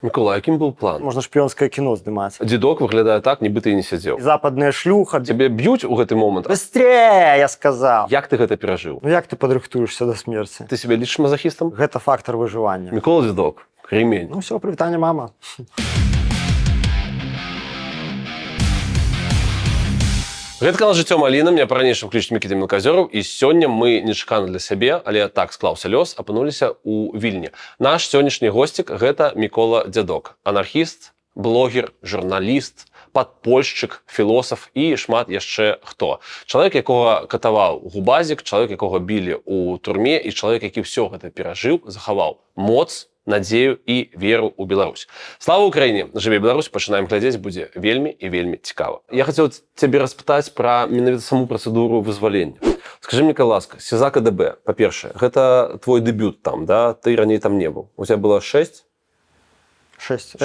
Микола, яким был план? Можна шпіёнскае кіно здымаць. Дзедок выглядае так, нібы ты і не сядзеў. Западная шлюха. Цябе б'юць у гэты момант? Быстрее, я сказаў. Як ты гэта перажыў? Ну як ты падрыхтуешся да смерці? Ты себе лічыш мазахістам? Гэта фактор выжывання. Мікола Дзедок, ремень. Ну все, прывітанне, мама. Гэта канал «Жыццё Маліна», меня па-ранейшаму клічуць Мікіта Мелказёраў, і сёння мы нечакана для сябе, але так склаўся лёс, апынуліся ў Вільні. Наш сённяшні госцік гэта Мікола Дзедок, анархіст, блогер, журналіст, падпольшчык, філосаф і шмат яшчэ хто. Чалавек, якога катаваў губазік, чалавек, якога білі ў турме, і чалавек, які ўсё гэта перажыў, захаваў моц, надзею і веру ў Беларусь. Слава Украіне! Жыве Беларусь, пачынаем глядзець, будзе вельмі і вельмі цікава. Я хацеў цябе распытаць пра менавіта саму працэдуру вызвалення. Скажы мне, ласка, СІЗА КДБ, па-першае, гэта твой дэбют там, да? Ты раней там не быў. У тебя было 6? 6.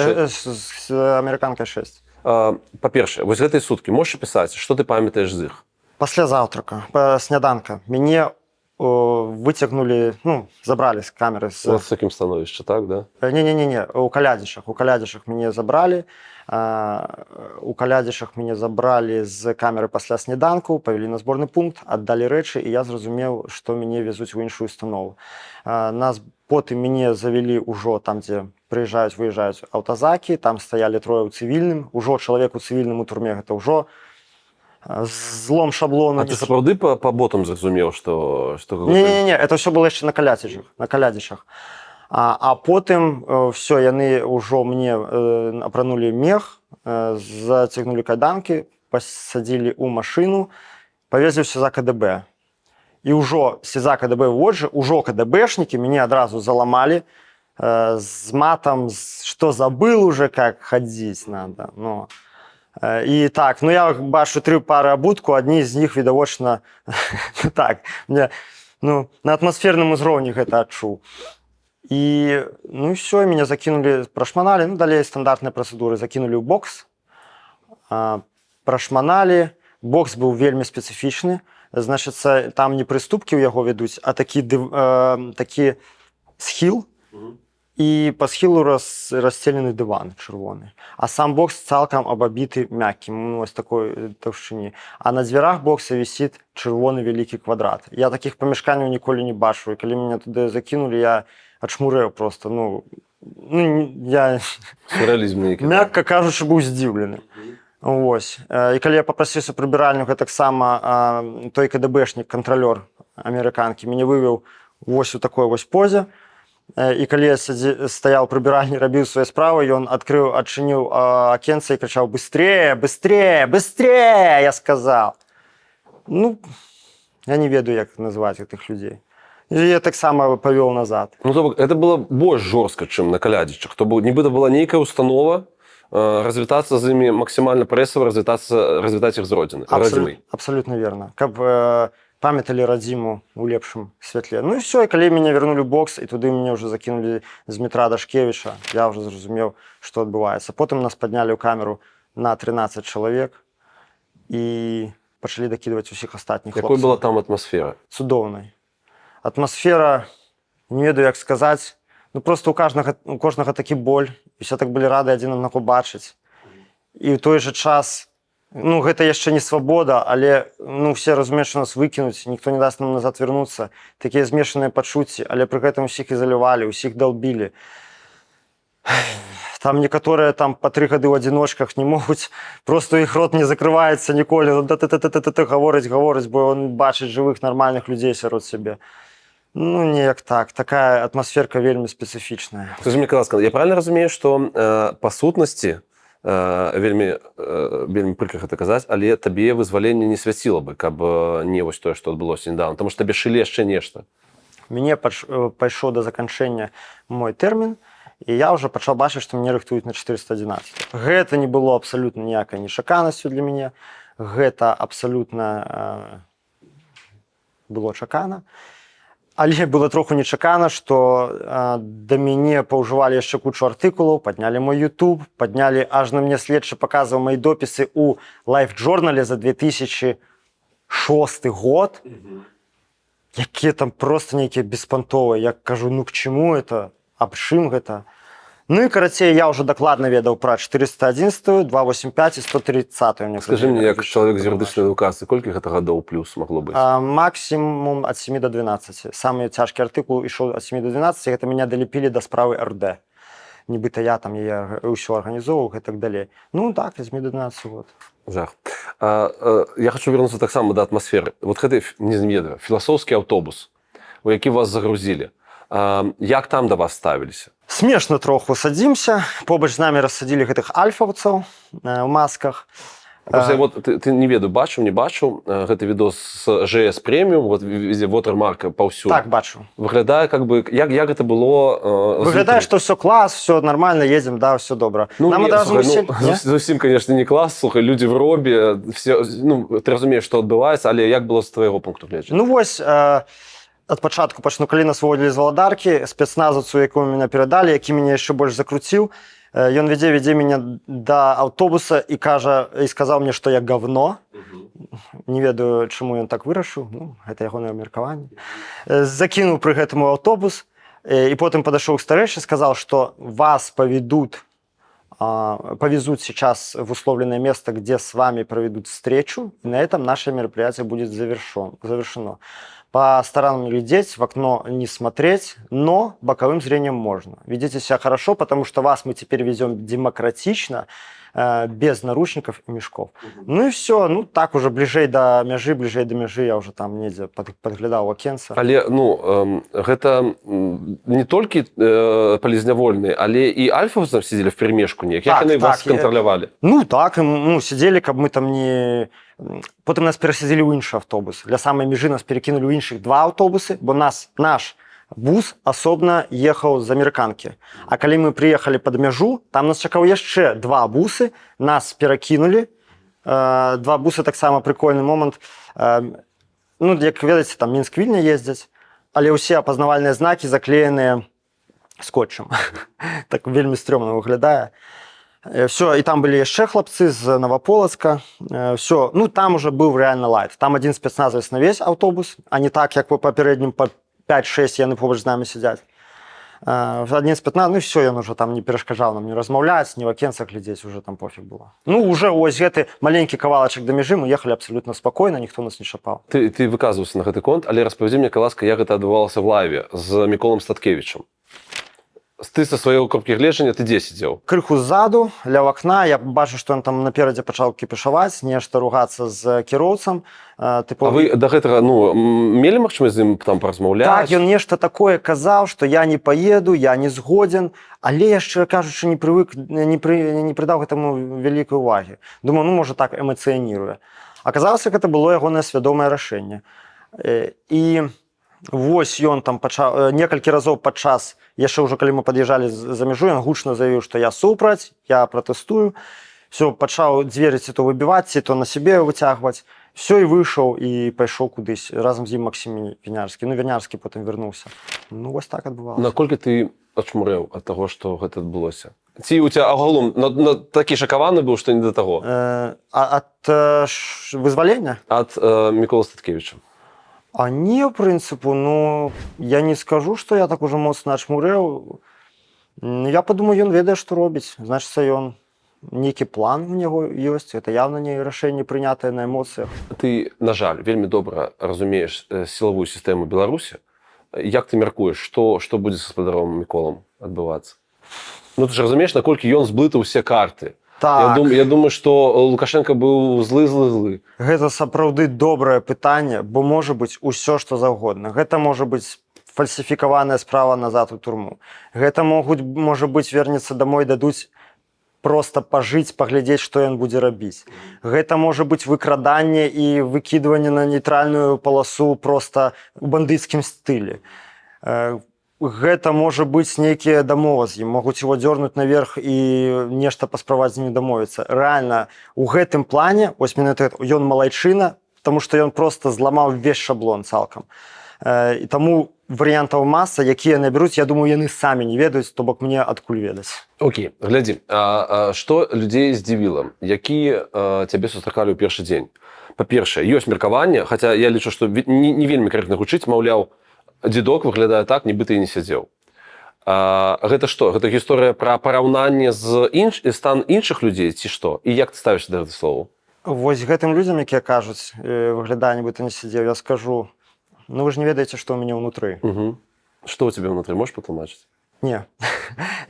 Амерыканка 6. Па-першае, вось гэтай суткі можаш пісаць, што ты памятаеш з іх? Пасля заўтрака, сняданка, мяне выцягнули, ну, забрали с камеры. Вот с таким становішча, так, да? Не-не-не, у Калядзішах мяне забрали. У Калядзішах мяне забрали з камеры пасля сняданку, павялі на зборны пункт, аддалі рэчы, і я зразумеў, што мяне везуць у іншую установу. Потым мяне завялі ўжо там, дзе прыязджаюць, выязджаюць аўтазакі, там стаялі трое ў цывільным, ужо чалавек у цывільным у турме, гэта ўжо злом шаблону. А ты сапраўды па ботам зразумеў, што... Не, это ўсё было яшчэ на Калядзішах. А потым ўсё, яны ўжо мне апранулі мех, зацягнулі кайданкі, пасадзілі ў машыну, павезлі ў СІЗА КДБ. І ўжо СІЗА КДБ вводжы, ўжо КДБшнікі мяне адразу заламалі з матам, што забыл уже, как хадзіць надо, ну... І так, ну я бачу 3 пары абутку, адні з них відавочна так, мне, ну, на атмасферным узроўні гэта адчуў. І, ну і ўсё, мяне закінулі, прашманалі, ну, далей стандартныя працэдуры, закінулі ў бокс, прашманалі, бокс быў вельмі спецыфічны, значыцца, там не прыступкі ў яго вядуць, а такі схіл, і па схілу расстелены дыван чырвоны. А сам бокс цалкам абабіты мяккім, вось такой таўшчыні. А на дзвярах бокса вісіць чырвоны вялікі квадрат. Я такіх памяшканняў ніколі не бачу, і калі мяне туды закінулі, я ачмурэў проста, ну я, мякка кажучы, быў здзіўлены. Вось. І калі я папрасіўся прыбіральню, гэтаксама той КДБшнік, кантралёр амерыканкі, мяне вывеў вось у такой вось позе. І калі я стаяў прыбіральні, рабіў свае справы, ён адчыніў акенца і крычаў: «Быстрее, быстрее, быстрее!» Я сказаў. Ну, я не ведаю, як назваць гэтых людзей. І я таксама павёў назад. Ну, то бок, это было больш жорстка, чым на Калядзічах. То бок, нібыта была нейкая установа, развітацца з імі максімальна прэсава, развітаць іх з родзінай. Абсалютна верна. Каб памяталі радзіму ў лепшым святле. Ну і ўсё, і калі мяне вярнулі ў бокс, і туды мяне ўжо закінулі з метра Дашкевіча, я ўжо зразумеў, што адбываецца. Потым нас паднялі ў камеру на 13 чалавек і пачалі дакідваць усіх астатніх хлопцаў. Якой была там атмасфера? Цудоўнай. Атмасфера, не ведаю, як сказаць, ну проста у кожнага такі боль, і все так былі рады адзін аднаго бачыць. І ў той жа час, ну, гэта яшчэ не свабода, але, ну, все разумеюць, што нас выкінуць, ніхто не даст нам назад вярнуцца. Такія змешаныя пачуцці, але пры гэтым усіх ізалявалі, усіх далбілі. Там некаторыя там па 3 гады ў адзіночках не могуць, просто іх рот не закрываецца ніколі, гаворыць, бо он бачыць жывых нармальных людзей сярод сябе. Ну, неяк так. Такая атмасферка вельмі спецыфічная. Скажы мне, ласка, я правильно разумею, што па сутнасці вельмі прыкра гэта казаць, але табе вызваленне не свяціла бы, каб не вось тое, што адбылося недавно, таму што табе шылі яшчэ нешта. Мне пайшоў да заканчэння мой тэрмін, і я ўжо пачаў бачыць, што мяне рыхтуюць на 411. Гэта не было абсалютна ніякай нечаканасцю для мяне, гэта абсалютна было чакана. Але было троху нечакана, што да мяне паўжывалі яшчэ кучу артыкулаў, паднялі мой YouTube, паднялі, аж на мне следчы паказваў мои допісы ў лайф-джорнале за 2006 год, якія там проста нейкія беспантовыя. Я кажу, ну к чаму это, аб чым гэта? Ну і карацей, я ўжо дакладна ведаў пра 411, 285 і 130. Скажи мне, як чалавек з юрыдычнай адукацыі, колькі гэта гадоў плюс магло быць? Максімум ад 7 до 12. Самы цяжкі артыкул ішоў ад 7 до 12, гэта мяне далепілі да справы РД. Нібыта я там яе ўсё арганізоўваў і так далей. Ну так, з 7 до 12 год. Жах. Я хочу вернуцца таксама да атмасферы. Вот гэты, не ведаю, філасофскі аўтобус, у які вас загрузілі. Як там да вас ставіліся? Смешна троху садзімся. Побач з намі рассадзілі гэтых альфаўцаў у масках. Просто вот ты не ведаю, бачыў, не бачыў гэты відос з ЖС Преміум, вот везде watermark паўсюль. Так, бачу. Выглядае как бы, як гэта было... Выглядае, што все клас, все нормально, едзем, да, все добра. Ну, нам не, адразу слухай, веселье, зусім, конечно, не клас, слухай, людзі в робе, все, ну, ты разумееш, што адбываецца, але як было з твайго пункту гледжання? Ну вось, ад пачатку пачну, калі нас выводзілі з валадаркі, спецназаўцу, якому мяне перадалі, які мяне яшчэ больш закруціў, ён вядзе мяне да аўтобуса і кажа, і сказаў мне, што я говно. Не ведаю, чаму ён так вырашыў, ну, гэта ягонае меркаванне. Закінуў пры гэтым у аўтобус, і потым падышоў к старэйшы, сказаў, што вас повезут сейчас в условленное место, где с вами проведут встречу, и на этом наше мероприятие будет завершено. По сторонам глядеть, в окно не смотреть, но боковым зрением можно. Ведите себя хорошо, потому что вас мы теперь везем демократично, без наручников и мешков. Ну и все, ну так уже ближэй до мяжы я уже там недзе подглядаў акенца. Але, ну, гэта не толькі палізнявольныя, але і альфаўцам сидзелі в перемешку неяк. Як яны вас кантралявалі? Ну так, ну сидзелі, каб мы там не... Потым нас перасядзілі ў іншы аўтобус. Для самай мяжы нас перакінулі ў іншых два аўтобусы, бо наш бус асобна ехаў з амерыканкі. А калі мы прыехалі пад мяжу, там нас чакаў яшчэ два бусы, нас перакінулі. Два бусы таксама прыкольны момант. Ну, як ведаеце, там Мінск-Вільня ездзяць, але ўсе апазнавальныя знакі заклееныя скотчам. Так вельмі стрёмна выглядае. Все, и там были еще хлопцы з Новополоцка. Все, ну там уже был реально лайт. Там один спецназовец на весь автобус, а не так, як по попереднім по 5-6 яны побач з нами сидять. Один спецназ, ну все, ён уже там не перашкаджаў нам не размаўляць, не в акенцах глядзець, уже там пофиг было. Ну уже ось гэты маленькі кавалачак да мяжы, мы ехали абсолютно спокойно, ніхто нас не шапаў. Ты выказваўся на гэты конт, але распавядзі мне, каласка, як гэта адбывалася в лайве з Міколам Статкевічем. Ты со сваёй кропкі гледжання, ты дзе сидзеў? Крыху ззаду, ля акна, я бачу, што ён там наперадзе пачаў кіпішаваць, нешта ругацца з кіроўцам. А вы да гэтага, ну, мелі магчымасць з ім там паразмаўляць? Так, ён нешта такое казаў, што я не поеду, я не згодзен, але я, шчыра кажучы, не прыдаў гэтаму вялікай увагі. Думаю, ну, можа, так эмацыяніруе. Аказалася, гэта было ягонае свядомае рашэнне. І вось ён там пачаў некалькі разоў падчас, яшчэ ўжо калі мы пад'язджалі за мяжу, ён гучна заявіў, што я супраць, я пратэстую. Все, пачаў дзверы ці то выбіваць, ці то на сябе выцягваць. Все, і выйшаў і пайшоў кудысь разам з ім Максім Вінярскі. Ну, Вінярскі потым вярнуўся. Ну, вось так адбывалася. Наколькі ты ачмурэў ад таго, што гэта адбылося? Ці у цябе агалом такі шакаваны быў, што не да таго? Ад вызвалення? Ад Мікола Статкевіча. А не, в прынцыпу, ну, я не скажу, што я так ужо моцна ачмурэў. Я падумаю, ён ведае, што робіць. Значыцца, ён нейкі план у него ёсць. Гэта явна не рашэнне прынятае на эмоцыях. Ты, на жаль, вельмі добра разумееш сілавую сістэму Беларусі. Як ты мяркуеш, што будзе са спадаром Міколам адбывацца? Ну, ты ж разумееш, наколькі ён зблытаў усе карты. Так. Я думаю, што Лукашенко быў злы. Гэта сапраўды добрае пытанне, бо можа быць усё, што заўгодна. Гэта можа быць фальсіфікаваная справа назад у турму. Гэта можа быць вернецца дамой, дадуць проста пажыць, паглядзець, што ён будзе рабіць. Гэта можа быць выкраданне і выкідванне на нейтральную паласу проста у бандыцкім стылі. Гэта можа быць нейкія дамова з ім, могуць его дзёрнуць наверх і нешта паспрабаваць з ім дамовіцца. Рэальна, у гэтым плане, вось менавіта ён малайчына, таму што ён проста зламаў увесь шаблон цалкам. І таму варыянтаў маса, якія набяруць, я думаю, яны самі не ведаюць, то бок мне адкуль ведаць. Окей, глядзі, што людзей здзівіла? Які цябе сустракалі ў першы дзень? Па-першае, ёсць меркаванне, хаця я лічу, што не вельмі карэктна гучыць, маўляў, дзедок выглядае так, нібыта і не сядзеў. Гэта што? Гэта гісторыя пра параўнанне з стан іншых людзей ці што? І як ты ставішся да гэтых словаў? Вось гэтым людзям, якія кажуць, выглядае, нібыта не сядзеў, я скажу, ну вы ж не ведаеце, што ў мяне ўнутры. Што ў цябе ўнутры, можаш патлумачыць? Не.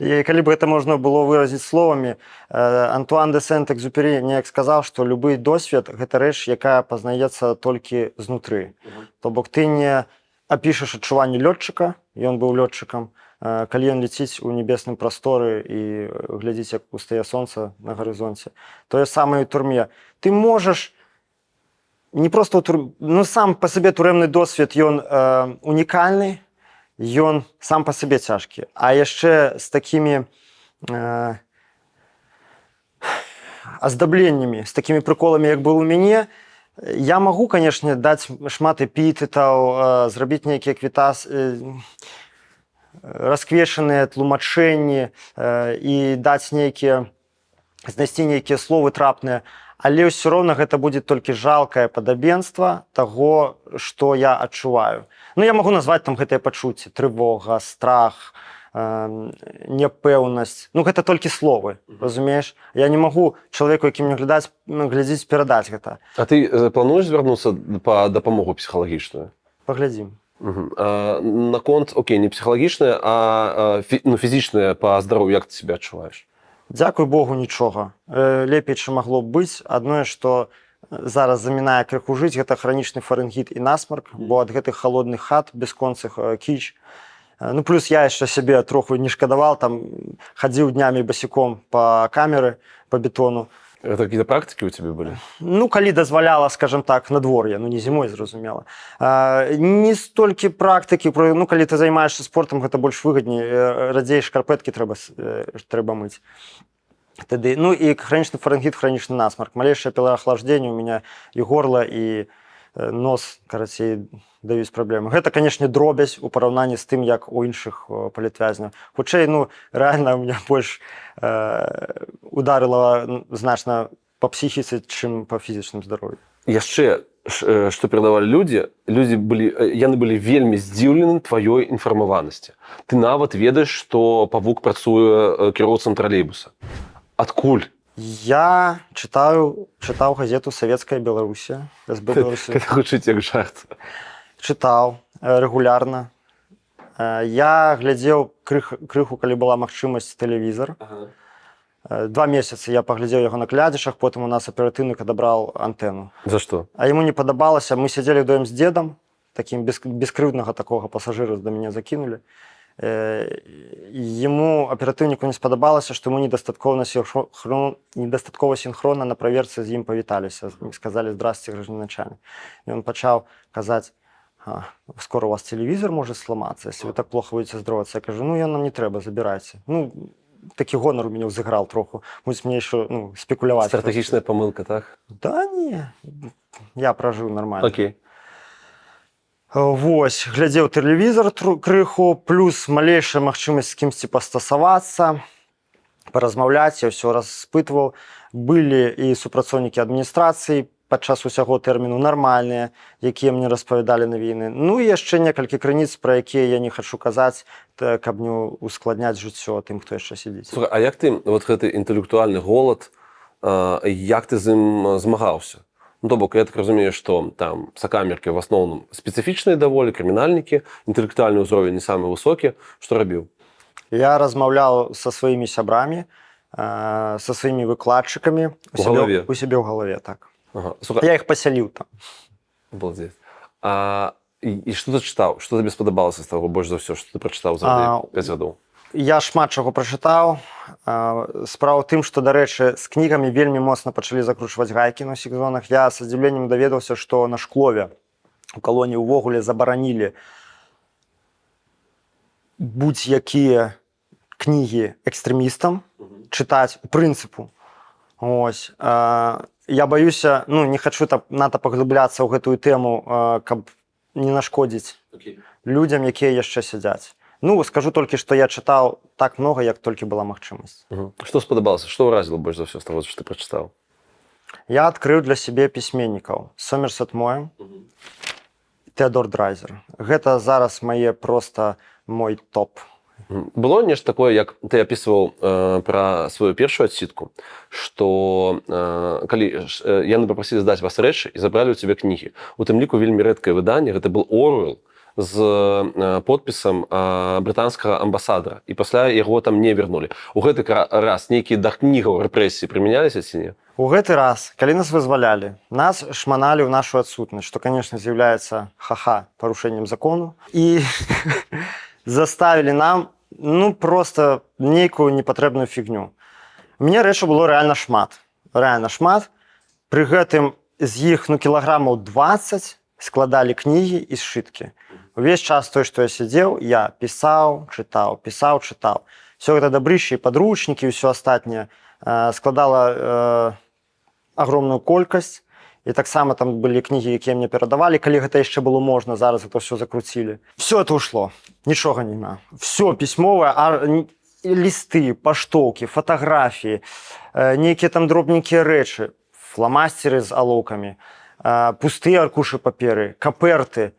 І калі б гэта можна было выразіць словамі, Антуан де Сент-Экзюпері неяк сказаў, што любы досвед – гэта рэч, якая пазнаецца толькі знутры. То бок ты не апішаш адчуванне лётчыка, ён быў лётчыкам, калі ён ляціць у небесным прасторы і глядзіць, як устае сонца на гарызонце. Тое самае ў турме. Ты можаш не проста сам па сабе турэмны досвед, ён унікальны, ён сам па сабе цяжкі, а яшчэ з такімі аздабленнямі, з такімі прыколамі, як был у мяне, я магу, канешне, даць шмат эпітэтаў, зрабіць нейкія расквешаныя тлумачэнні і даць знайсці нейкія словы трапныя, але ўсё роўна гэта будзе толькі жалкае падабенства таго, што я адчуваю. Ну, я магу назваць там гэтыя пачуцці: трывога, страх, няпэўнасць. Ну, гэта толькі словы, разумееш? Я не магу чалавеку, якім мне глядзіць, перадаць гэта. А ты плануеш звярнуцца па дапамогу псіхалагічную? Паглядзім. Наконт, окей, не псіхалагічная, а фізічная па здароўю, як ты себе адчуваеш? Дзякуй Богу, нічога. Лепей, чым магло б быць. Адное, што зараз замінае крыху жыць, гэта хранічны фарэнгіт і насмарк, бо ад гэтых халодных хат, бясконцых кіч. Ну, плюс я яшчэ сябе троху не шкадавал, там хадзіў днямі басіком па камеры, па бетону. Это какие-то практики у тебя были? Ну, калі дазваляла, скажем так, надвор'е, ну не зімой, зразумела. Не столькі практыкі, ну, калі ты займаешься спортом, гэта больш выгадней, радзей шкарпэткі трэба мыць. Тады, ну, і хранічны фарэнгіт, хранічны насмарк. Малейшае пераахлаждзенне у меня і горла, і нос, карацей, даюць праблемы. Гэта, канешне, дробязь у параўнанні з тым, як у іншых палітвязняў. Хутчэй, ну, рэальна у меня больш ударыла значна па псіхіцы, чым па фізічным здароўю. Яшчэ, што перадавалі яны былі вельмі здзіўлены тваёй інфармаванасці. Ты нават ведаеш, што павук працуе кіроўцам тралейбуса. Адкуль? Я чытаў газету «Савецкая Беларусія». Гэта гучыць як жарт. Чытаў рэгулярна. Я глядзеў крыху, калі была магчымасць, тэлевізар. 2 месяцы я паглядзеў яго на глядзячах, потым у нас аператыўнік адабраў антэну. За што? А яму не падабалася. Мы сядзелі вдвоем з дзедам, такім бескрыўднага такога пасажыра да мяне закінулі. Ему, аператыўніку, не спадабалася, што мы недастаткова сінхронна на праверцы з ім павіталіся. Сказалі: «Здрасце, гражданин начальник». І ён пачаў казаць: «Скоро у вас телевизор может сломаться, если вы так плохо будете здороваться». Я кажу: «Ну, ён нам не трэба, забирайте». Ну, такі гонар у мяне ўзыграў троху. Мусіць мне еще спекуляваць. Стратэгічная памылка, так? Да не, я пражыў нормально. Окей. Вось, глядзеў тэлевізор крыху, плюс малейшая магчымасць з кімсьці пастасавацца, паразмаўляць, я ўсё распытваў. Былі і супрацоўнікі адміністрацыі падчас усяго тэрміну нармальныя, якія мне распавядалі навіны. Ну і яшчэ некалькі крыніц, пра якія я не хачу казаць, каб не ускладняць жыццё тым, хто яшчэ сядзіць. Слухай, а як ты, вот гэты інтэлектуальны голад, як ты з ім змагаўся? Ну, то бок, я так разумею, што там сакамеркі в асноўным спецыфічныя даволі, крымінальнікі, інтэлектуальны ўзровень не самы высокі. Што рабіў? Я размаўляў са сваімі сябрамі, са сваімі выкладчыкамі у сябе ў галаве, так. Ага. Я іх пасяліў там. Обалдеть. І што ты чытаў? Што табе спадабалася з таго больш за ўсё, што ты прачытаў за 5 гадоў? Я шмат чаго прачытаў. Справа ў тым, што, дарэчы, з кнігамі вельмі моцна пачалі закручваць гайкі на ўсіх зонах. Я са здзіўленнем даведаўся, што на Шклове у калоніі ўвогуле забаранілі будь-якія кнігі экстрэмістам чытаць у прынцыпу. Ось. Я баюся, не хачу надта паглыбляцца ў гэтую тэму, каб не нашкодзіць людзям, якія яшчэ сядзяць. Ну, скажу толькі, што я чытаў так многа, як толькі была магчымасць. Што спадабалася? Што ўразіла больш за ўсё з таго, што ты прачытаў? Я адкрыў для сябе пісьменнікаў. Сомерсет Моэм, Теодор Драйзер. Гэта зараз мой топ. Было нешта такое, як ты апісваў пра сваю першую адсідку, што калі яны папрасілі здаць вас рэчы і забралі ў цябе кнігі. У тым ліку вельмі рэдкае выданне, гэта был Оруэлл з подпісам брытанскага амбасадара. І пасля яго там не вярнулі. У гэты раз нейкія да кнігаў рэпрэсіі прымяняліся ці не? У гэты раз, калі нас вызвалялі, нас шманалі ў нашу адсутнасць, што, конечно, з'яўляецца парушэннем закону. І заставілі нам просто нейкую непатрэбную фігню. У мяне рэчаў было рэальна шмат. Рэальна шмат. Пры гэтым з іх кілаграмаў 20 складалі кнігі і сшыткі. Увесь час той, што я сядзеў, я пісаў, чытаў. Все гэта дабрыще, падручнікі і ўсё астатняе складала агромную колькасць. І таксама там былі кнігі, якія мне перадавалі, калі гэта яшчэ было можна, зараз это ўсё закруцілі. Все это ушло, нічога няма. Все пісьмовае, лісты, паштоўкі, фатаграфіі, нейкія там дробненькія рэчы, фламасцеры з алоўкамі, пустыя аркушы паперы, каперты,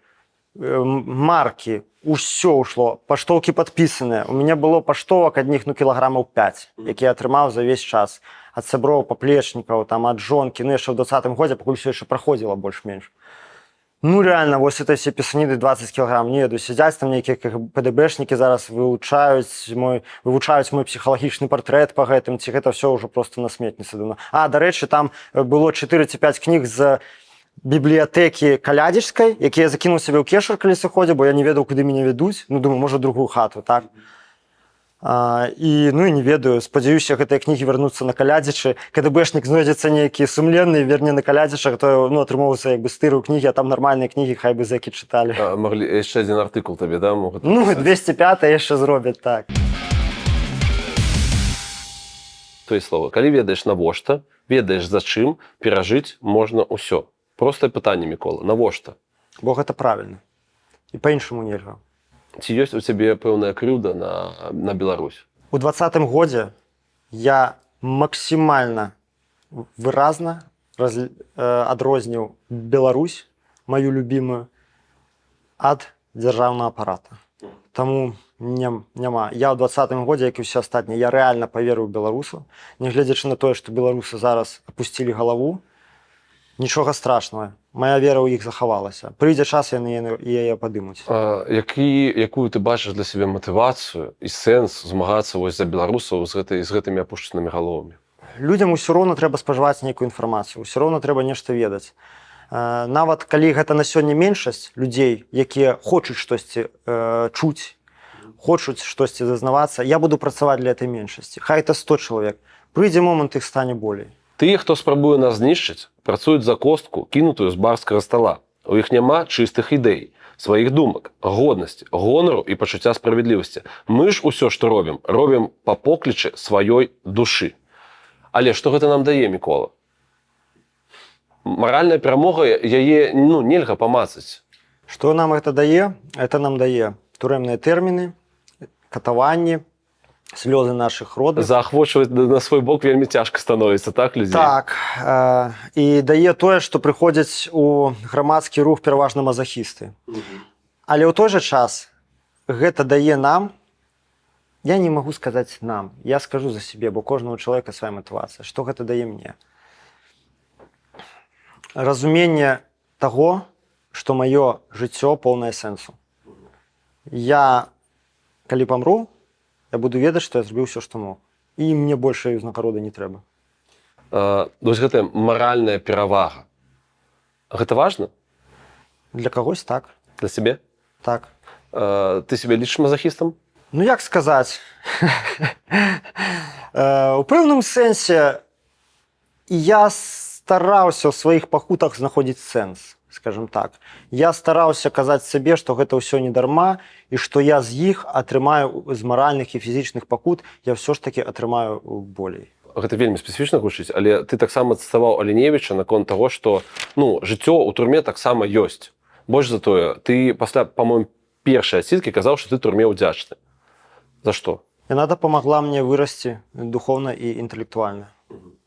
маркі, усё ушло, паштоўкі падпісаныя. У мяне было паштовак адних кілаграмаў 5, які я атрымаў за весь час. Ад сяброў, паплечнікаў, ад жонкі, яшчэ ў 20-м годзе, пакуль все яшчэ праходзіла больш-менш. Реально, вось это все пісаніды 20 кілограм, не веду, сядзяць там нейкія ПДБшнікі зараз вывучаюць мой псіхалагічны партрэт па гэтым, ці гэта все ўжо просто на сметніцы давно. Дарэчы, там было 4 ці 5 кніг з бібліятэкі калядзічскай, якія я закінуў сябе ў кешар, калі сыходзіў, бо я не ведаў, куды мяне вядуць. Думаю, можа, другую хату, так? І не ведаю, спадзяюся, гэтыя кнігі вярнуцца на калядзічы. КДБшнік знойдзецца нейкі сумленны, верне на калядзічах, то атрымоўваецца як бы стырыў кнігі, а там нармальныя кнігі, хай бы зэкі чыталі. Маглі яшчэ адзін артыкул табе, да? 205 яшчэ зробяць, так. Тое слова, калі ведаеш навошта, ведаеш за чым, перажыць можна ўсё. Простае пытанне, Мікола, навошта? Бо гэта правільна. І па-іншаму нельга. Ці ёсць у цябе пэўная крыўда на Беларусь? У 20-м годзе я максімальна выразна адрозніў Беларусь, маю любімую, ад дзяржаўнага апарата. Таму няма. Я ў 20-м годзе, як і ўсе астатнія, я рэальна паверыў беларусаў. Нягледзячы на тое, што беларусы зараз апусцілі галаву, нічога страшнага. Мая вера ў іх захавалася. Прыйдзе час, яны яе падымуць. Якую ты бачыш для сябе матывацыю і сэнс змагацца за беларусаў з гэтымі апушчанымі галовамі? Людзям усё роўна трэба спажываць нейкую інфармацыю, усё роўна трэба нешта ведаць. Нават калі гэта на сёння меншасць людзей, якія хочуць штосьці чуць, хочуць штосьці дазнавацца, я буду працаваць для этой меншасці. Хай это 100 чалавек. Прыйдзе момант, іх стане болей. Тыя, хто спрабуе нас знішчыць, працуюць за костку, кінутую з барскага стала. У іх няма чыстых ідэй, сваіх думак, годнасці, гонару і пачуцця справядлівасці. Мы ж усё, што робім па поклічы сваёй душы. Але што гэта нам дае, Мікола? Маральная перамога, яе нельга памацаць. Што нам гэта дае? Это нам дае турэмныя тэрміны, катаванні, слёзы нашых родных. Заахвочваць на свой бок вельмі цяжка становіцца, так, людзей? Так. І дае тое, што прыходзяць у грамадскі рух пераважна мазахісты. Але ў той жа час гэта дае нам, я не магу сказаць нам, я скажу за сябе, бо кожнаму чалавека свая матывацыя. Што гэта дае мне? Разуменне таго, што маё жыццё поўнае сэнсу. Я, калі памру, я буду ведаць, што я зрабіў усё, што мог. І мне больше ўзнагароды не трэба. Вось гэтая маральная перавага. Гэта важна? Для кагось так. Для сябе? Так. Ты сябе лічыш мазахістам? Як сказаць? У пэўным сэнсе я стараўся ў сваіх пакутах знаходзіць сэнс. Скажем так. Я стараўся казаць сабе, што гэта ўсё не дарма, і што я з іх атрымаю з маральных і фізічных пакут, я ўсё ж такі атрымаю болей. Гэта вельмі спецыфічна гучыць, але ты таксама цытаваў Аленевіча наконт таго, што жыццё ў турме таксама ёсць. Больш за тое, ты пасля, па-моему, першай адсідкі казаў, што ты турме ўдзячны. За што? Яна дапамагла мне вырасці духоўна і інтэлектуальна.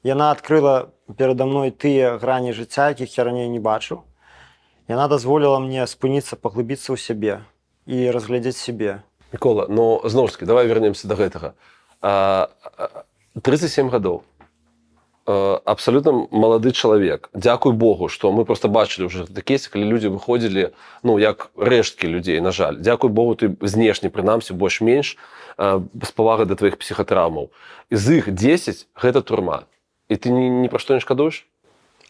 Яна адкрыла перада мной тыя грані жыцця, якіх я раней не бачыў. Яна дазволіла мне спыніцца, паглыбіцца ў сябе і разглядзець сябе. Мікола, но зноў ж таки, давай вернемся до гэтага. 37 гадоў. Абсолютно малады чалавек. Дзякуй Богу, што мы просто бачылі ўжо кейсы, калі людзі выходзілі, ну, як рэшткі людзей, на жаль. Дзякуй Богу, ты знешне, прынамсі, больш-менш з павагай да тваіх псіхатраўмаў. З іх 10 гэта турма. І ты ні пра што не шкадуеш?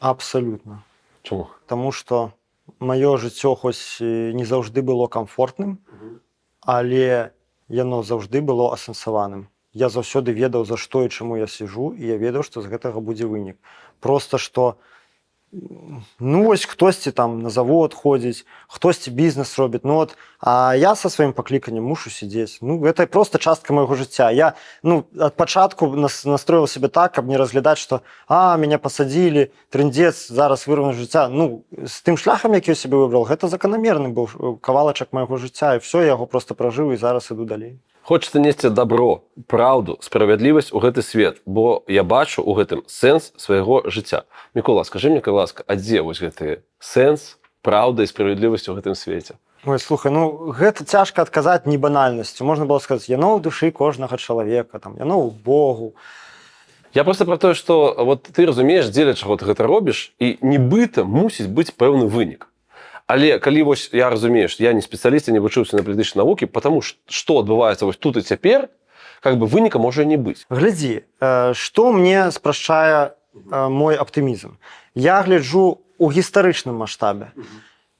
Абсалютна. Чаму? Таму што маё жыццё хоць не заўжды было камфортным, але яно заўжды было асэнсаваным. Я заўсёды ведаў, за што і чаму я сижу, і я ведаў, што з гэтага будзе вынік. Просто што, ну, вось хтосьці там на завод ходзіць, хтосьці бізнес робіць, ну, от, а я са сваім пакліканнем мушу сидзець. Ну, гэта проста частка майго жыцця. Я, ну, ад пачатку настроіў сябе так, каб не разглядаць, што, мяне пасадзілі, трындзец, зараз вырвану жыцця. Ну, з тым шляхам, які я сябе выбрал, гэта заканамерны быў кавалачак майго жыцця, і все, я яго просто пражыў, і зараз іду далей. Хочацца несці добро, праўду, справядлівасць у гэты свет, бо я бачу ў гэтым сэнс свайго жыцця. Мікола, скажы мне, калі ласка, а дзе вось гэты сэнс, праўда і справядлівасць у гэтым свеце? Ой, слухай, ну гэта цяжка адказаць не банальнасцю. Можна было сказаць, яно ў душы кожнага чалавека, там, яно ў Богу. Я просто про тое, што вот ты разумееш, дзеля чаго ты гэта робіш, і нібыта мусіць быць пэўны вынік. Але калі вось я разумею, што я не спецыяліст, я не вучыўся на палітычнай навукі, потому што адбываецца вось тут і цяпер, как бы выніка можа не быць. Глядзі, што мне спрашчае мой аптымізм. Я гляджу ў гістарычным маштабе.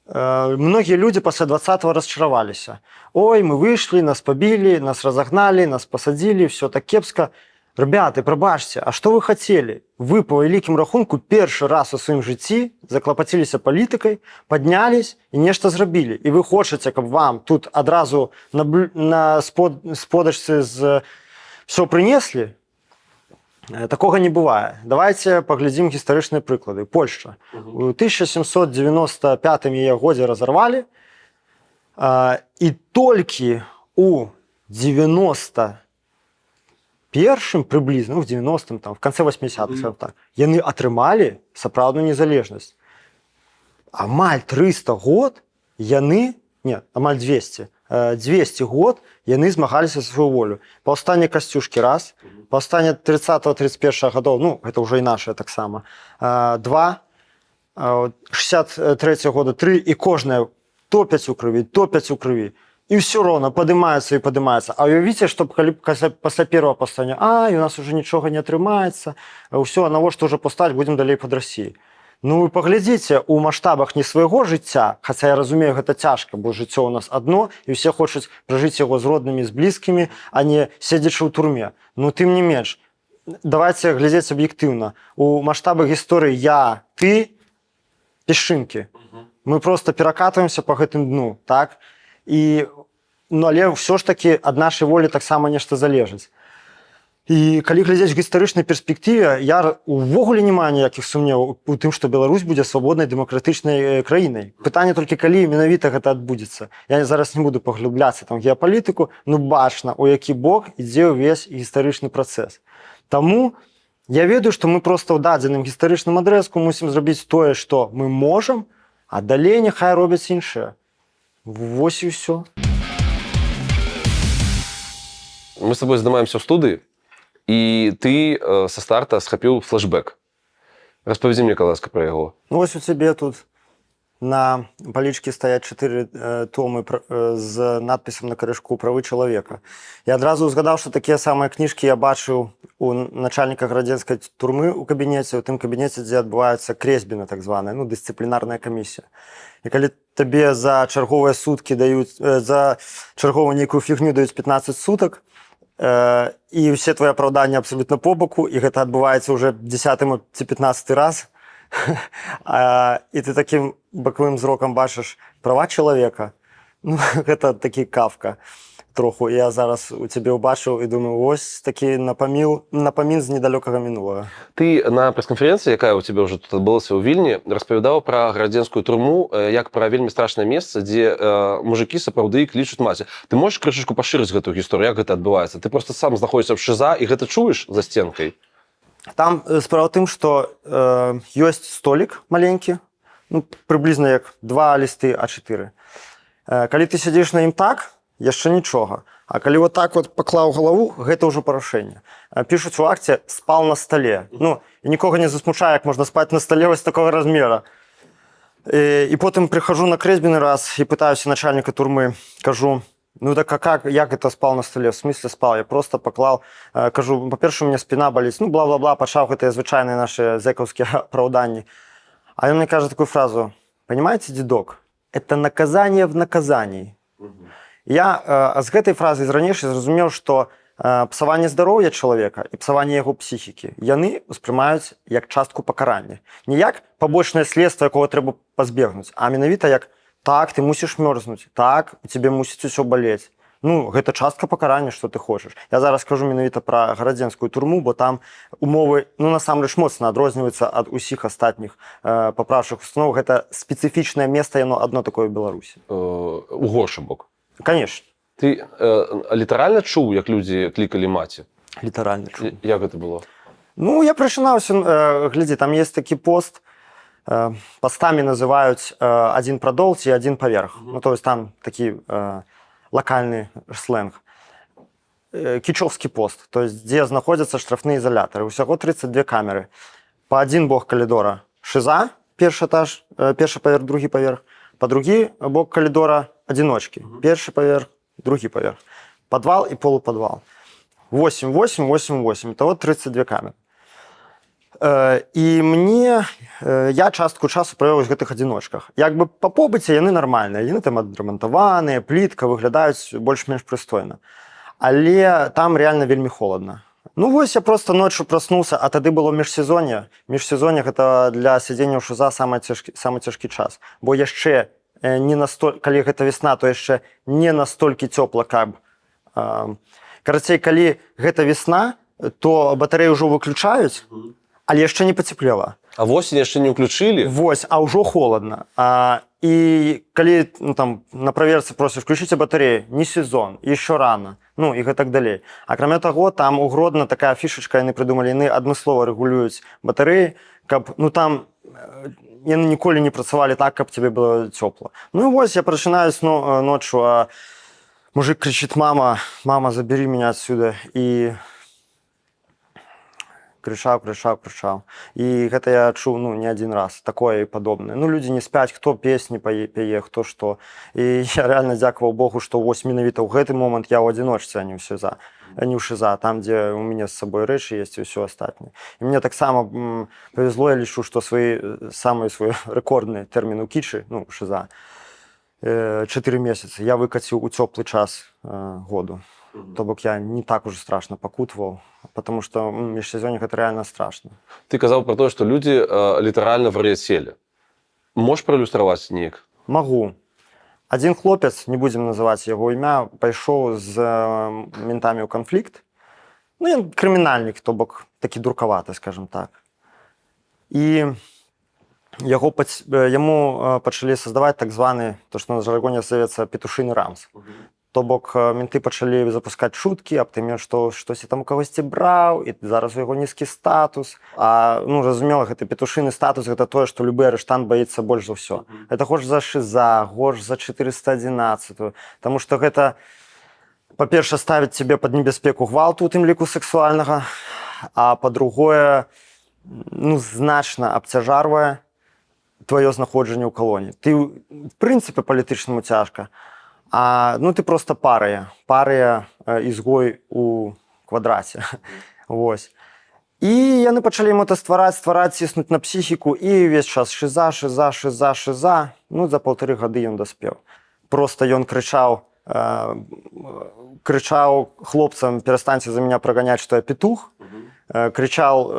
Многія людзі пасля 20-го расчараваліся. Ой, мы выйшлі, нас пабілі, нас разагналі, нас пасадзілі, все так кепска. Ребята, прабачце, а што вы хацелі? Вы па вялікім рахунку першы раз у сваім жыцці заклапаціліся палітыкай, паднялись і нешта зрабілі. І вы хочаце, каб вам тут адразу на сподачцы все прынеслі? Такога не бывае. Давайте паглядзім гістарычныя прыклады. Польшча. У 1795 яе годзе разарвалі, і толькі у 91-м прыблізна, в 90-м, там, в канцы 80-х, так, яны атрымалі сапраўдную незалежнасць. Амаль 300 год яны, амаль 200 год яны змагаліся за сваю волю. Паўстанне Касцюшкі раз, паўстанне 30-31 гадоў, ну, гэта ўжо і нашае таксама, 2, 63 года 3, і кожнае топяць у крыві. І ўсё роўна падымаецца і падымаецца. А уявіце, што калі пасля первого паўстання, у нас уже нічога не атрымаецца, ўсё, навошта ўжо паўстаць, будзем далей пад Расіяй. Ну, вы паглядзіце, у маштабах не свайго жыцця, хаця я разумею, гэта цяжка, бо жыццё у нас адно, і ўсе хочуць пражыць яго з роднымі, з блізкімі, а не седзячы ў турме. Ну, тым не менш, давайте глядзець аб'ектыўна. У маштабах гісторыі я, ты, пешынкі. Мы проста перакатваемся па гэтым дну, так? Ну, але ўсё ж такі ад нашай волі таксама нешта залежыць. І калі глядзець в гістарычнай перспектыве, я увогуле не маю ніякіх сумневаў у тым, што Беларусь будзе свабоднай дэмакратычнай краінай. Пытанне толькі, калі менавіта гэта адбудзецца. Я зараз не буду паглыбляцца там геапалітыку, ну бачна, у які бок ідзе ўвесь гістарычны працэс. Таму я ведаю, што мы проста ў дадзеным гістарычным адрэзку мусім зрабіць тое, што мы можам, а далей няхай робяць іншае. Вось і ўсё. Мы с тобой здымаемся ў студыі, і ты са старта схапіў флешбэк. Распавядзі мне, калі ласка, пра яго. Ну, вось у цябе тут на палічкі стаяць 4 томы з надпісам на карышку «Правы чалавека». Я адразу згадаў, што такія самыя кніжкі я бачыў у начальніка градзенскай турмы ў кабінеце, у тым кабінеце, дзе адбываецца крэсьбіна, так званая, ну, дысцыплінарная камісія. І калі табе за чарговыя суткі даюць, за чарговую нейкую фігню даюць 15 сутак, і ўсе твои апраўданні абсалютна по боку, і гэта адбываецца ўжо 10 ці 15 раз, і ты такім бакавым зрокам бачыш права чалавека, ну, гэта такі Кафка троху. Я зараз у цябе ўбачыў і думаю, ось такі напамін з недалёкага мінулага. Ты на прэс-канферэнцыі, якая ў цябе ўжо тут адбылася ў Вільні, распавядаў пра градзенскую турму як пра вельмі страшнае месца, дзе мужыкі сапраўды клічуць маці. Ты можаш крышачку пашырыць гэтую гісторыю, як гэта адбываецца? Ты просто сам знаходзіся ў ШИЗА і гэта чуеш за сценкай? Там справа ў тым, што ёсць столік маленькі, ну, прыблізна як 2 лісты А4. Калі ты сядзіш на ім так, яшчэ нічога. А калі вот так вот паклаў галаву, гэта ўжо парушэнне. Пішуць у акце спал на стале. Ну, і нікога не засмучае, як можна спаць на стале вось такога размера. І потым прихожу на крэсьбіны раз і пытаюся начальніка турмы, кажу, ну так а як это спал на столе? В смысле спал? Я просто поклал, кажу, по-перше, у меня спина болит, ну бла-бла-бла, пачаў гэтыя звычайныя наши зэкаўскія апраўданні. А ён мне кажа такую фразу, понимаете, дедок, это наказание в наказании. Я з гэтай фразы з ранейшай зразумеў, што псаванне здароўя чалавека і псаванне яго псіхікі яны ўспрымаюць як частку пакарання. Не як пабочнае следства, якого трэба пазбегнуць, а менавіта як так, ты мусіш мёрзнуць, так, у цябе мусіць усё балець. Ну, гэта частка пакарання, што ты хочаш. Я зараз скажу менавіта пра гарадзенскую турму, бо там умовы, ну, насамрэч моцна адрозніваюцца ад усіх астатніх папраўчых устаноў. Гэта спецыфічнае месца, яно адно такое ў Беларусі. У горшы бок. Конечно. Ты літаральна чуў, як людзі клікалі маці? Літаральна чуў. Як гэта было? Ну, я прачынаўся, глядзі, там есть такі пост, постами называюць один продол ці один поверх. Ну, то есть там такі локальны сленг. Кічовскі пост, то есть дзе знаходзяцца штрафныя изолятары. Усяго 32 камеры. По один бок калідора шиза, першы этаж, першы поверх, другі поверх. По другі бок калідора одиночки. Першы поверх, другі поверх. Подвал і полуподвал. 8, 8, 8, 8. Итого 32 камеры. І мне, я частку часу правёў у гэтых адзіночках. Як бы па побыце яны нармальныя, яны там адрамантаваныя, плітка, выглядаюць больш-менш прыстойна. Але там реально вельмі холодна. Ну вось я просто ночью проснуўся, а тады было міжсезонне. Міжсезонне гэта для сядзення ў ШУЗа самы цяжкі час. Бо яшчэ не настолькі, калі гэта весна, то яшчэ не настолькі цёпла, каб. Карацей, калі гэта весна, то батарэі ўжо выключаюць, але яшчэ не пацеплела. А восень яшчэ не ўключылі? Вось, а ўжо холодна. І калі ну, там, на праверцы просяць, включыце батареі, не сезон, еще рано, ну і гэтак далей. Акрамя таго, там у Гродно такая фішачка, яны прыдумалі, яны адмыслова рэгулююць батарэі, каб, ну там, яны ніколі не працавалі так, каб тебе было цёпла. Ну і вось, я прачынаюсь ночью, а мужик кричит, мама, забери меня отсюда. І крычаў. І гэта я чуў ну, не адзін раз, такое і падобнае. Ну, людзі не спяць, хто песні пяе, хто што. І я реально дзякаваў Богу, што вось менавіта ў гэты момант я ў адзіночцы, а не ў ШИЗа, там, дзе у мяне з сабой рэчы ёсць і ўсё астатняе. І мне таксама павезло, я лічу, што самыя свой рэкордны тэрмін у кічы, ну, ШИЗа, 4 месяцы, я выкаціў у цёплы час году. То бок я не так уже страшно пакутваў, потому что міжсезонне гэта реально страшно. Ты казаў про то, што людзі літаральна вар'яцелі. Можаш праілюстраваць неяк? Магу. Адзін хлопец, не будзем называць яго імя, пайшоў з ментамі ў канфлікт. Ну, ён крымінальнік, то бок такі дуркаваты, скажем так. І яму пачалі создаваць так званы, то, што на жаргоне называецца петушыны рамс. То бок менты пачалі запускаць шуткі аб тым, што штосьці там у кагосьці браў, і зараз у яго нізкі статус. А, ну, разумела, гэты петушыны статус, гэта тое, што любы арыштант баіцца больш за ўсё. Гэта горш за ШИЗа, горш за 411. Таму што гэта, па-перша, ставіць цябе пад небяспеку гвалту, у тым ліку сексуальнага, а па-другое, ну, значна абцяжарвае тваё знаходжанне ў калоні. Ты, в прынцыпе, палітычнаму цяжка. А ну ты просто парыя ізгой у квадраце. Вось. І яны пачалі яму ствараць, ціснуць на псіхіку, і ўвесь час ШИЗа. Ну, за 1,5 гады ён даспеў. Просто ён крычаў хлопцам, перастаньце за меня праганяць, што я петух. Крычаў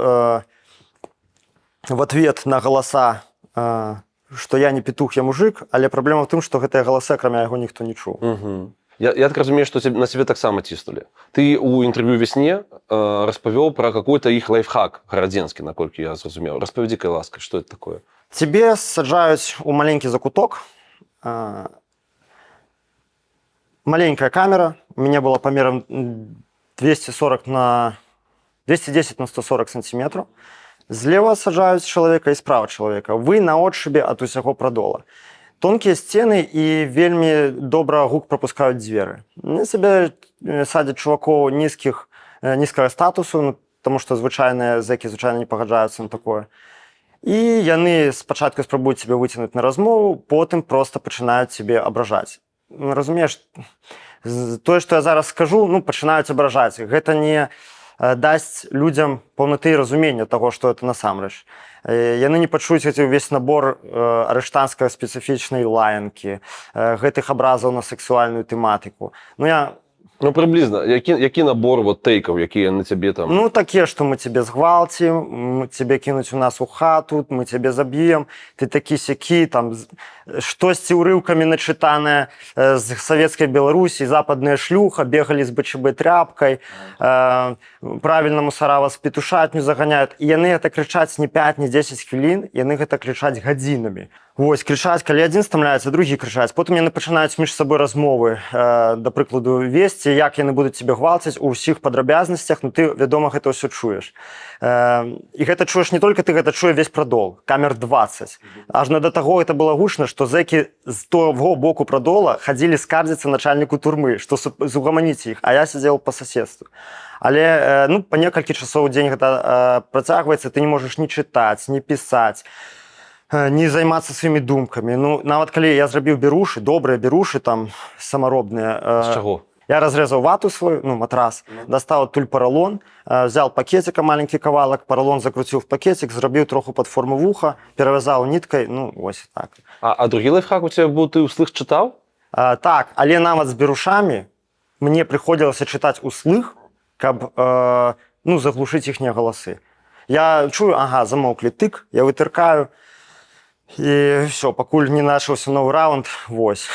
в ответ на галаса, што я не петух, я мужик, але праблема ў тым, што гэтыя галасы, акрамя яго, ніхто не чуў. Я так разумею, што на цябе таксама ціснулі. Ты ў інтэрв'ю весне распавёў пра какой-то іх лайфхак гарадзенскі, наколькі я зразумеў. Распавядзі, кай ласка, што это такое? Цябе саджаюць у маленькі закуток. Маленькая камера, у мяне была памерам 210 на 140 сантиметров. Злева саджаюць чалавека і справа чалавека. Вы на отшыбе ад усяго прадола. Тонкія сцены і вельмі добра гук прапускаюць дзверы. На сабе садзяць чувакоў нізкага статусу, ну, таму што звычайныя зэкі звычайна не пагаджаюцца на такое. І яны спачатку спрабуюць цябе выцягнуць на размову, потым проста пачынаюць цябе абражаць. Разумееш, тое, што я зараз скажу, ну, пачынаюць абражаць. Гэта не дасць людзям паўнаты разумення таго, што это насамрэч. Яны не пачуюць гэты ўвесь набор арыштанскай спецыфічнай лаянкі, гэтых абразаў на сексуальную тэматыку. Ну, прыблізна. Які набор вот тэйкаў, якія на цябе там... Ну, такія, што мы цябе згвалцім, цябе кінуць у нас у хату, мы цябе заб'ем, ты такі-сякі, там, штосьці ўрыўкамі начытанае з савецкай Беларусі, западная шлюха, бегалі з БЧБ тряпкай, правільна мусарава з петушатню заганяюць. І яны гэта крычаць не 5, не 10 хвілін, яны гэта крычаць гадзінамі. Вось, крычаць, калі адзін стамляецца, другі крычаць. Потым яны пачынаюць між сабой размовы, да прыкладу, весці, як яны будуць цябе гвалціць у ўсіх падрабязнасцях, ну ты, вядома, гэта ўсё чуеш. І гэта чуеш не толькі ты, гэта чуе весь прадол, камер 20. Ажно да таго гэта было гучна, што зэкі з таго боку прадола хадзілі скардзіцца начальніку турмы, што зугаманіць іх, а я сядзеў па соседству. Але, ну, па некалькі часоў у дзень гэта працягваецца, ты не можаш ні чытаць, ні пісаць, не займацца сваімі думкамі. Ну, нават калі я зрабіў берушы, добрыя берушы, там, самаробныя. З чаго? Я разрэзаў вату свою, ну, матрас, дастаў адтуль паралон, взял пакетика, маленькі кавалак, паралон закруціў в пакетик, зрабіў троху пад форму вуха, перавязаў ніткай, ну, ось так. А другі лайфхак у цябе быў, ты услых чытаў? Так, але нават з берушамі мне прыходзілася чытаць услых, каб, ну, заглушыць іхнія галасы. Я чую, ага, замоўклі тык, я вытыркаю, і все, пакуль не начаўся новы раунд, вось.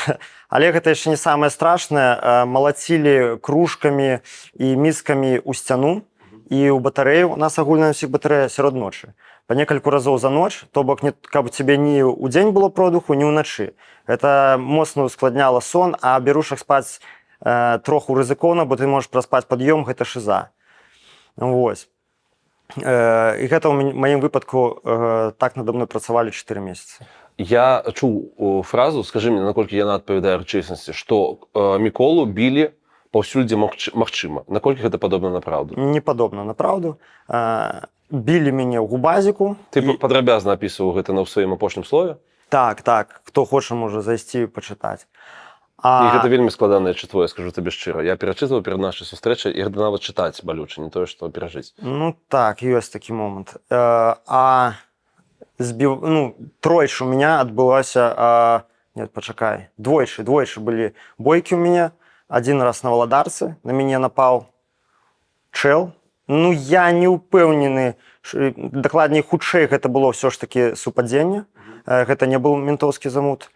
Але гэта яшчэ не самае страшнае. Малацілі кружкамі і міскамі ў сцяну і ў батарэю. У нас агульна ўсіх батарэя сярод ночы. Па некалькі разоў за ноч, то бок, каб цябе ні ў дзень было продуху, ні ўначы. Гэта моцна ускладняла сон, а берушах спаць троху рызыкоўна, бо ты можаш праспаць пад'ём, гэта шыза. Вось. І гэта ў маім выпадку так надо мной працавалі 4 месяцы. Я чуў фразу, скажы мне, наколькі яна адпавядае рэчаіснасці, што Міколу білі паўсюль, дзе магчыма. Наколькі гэта падобна на праўду? Не падобна на праўду. Білі мяне ў губазіку. Ты падрабязна апісваў гэта на сваім апошнім слове? Так, так. Хто хоча, можа зайсці і пачытаць. І гэта вельмі складанае чытво, я скажу табе шчыра. Я перачытваў перад нашай сустрэчай, і гэта нават чытаць балюча, не тое, што перажыць. Ну так, ёсць такі момант. Тройчы у меня адбылася... Нет, пачакай. Двойчы былі бойкі у мяне. Адзін раз на Валадарцы, на мяне напаў чэл. Ну, я не ўпэўнены, дакладней, хутчэй гэта было ўсё ж такі супадзенне. Гэта не быў ментоўскі замут.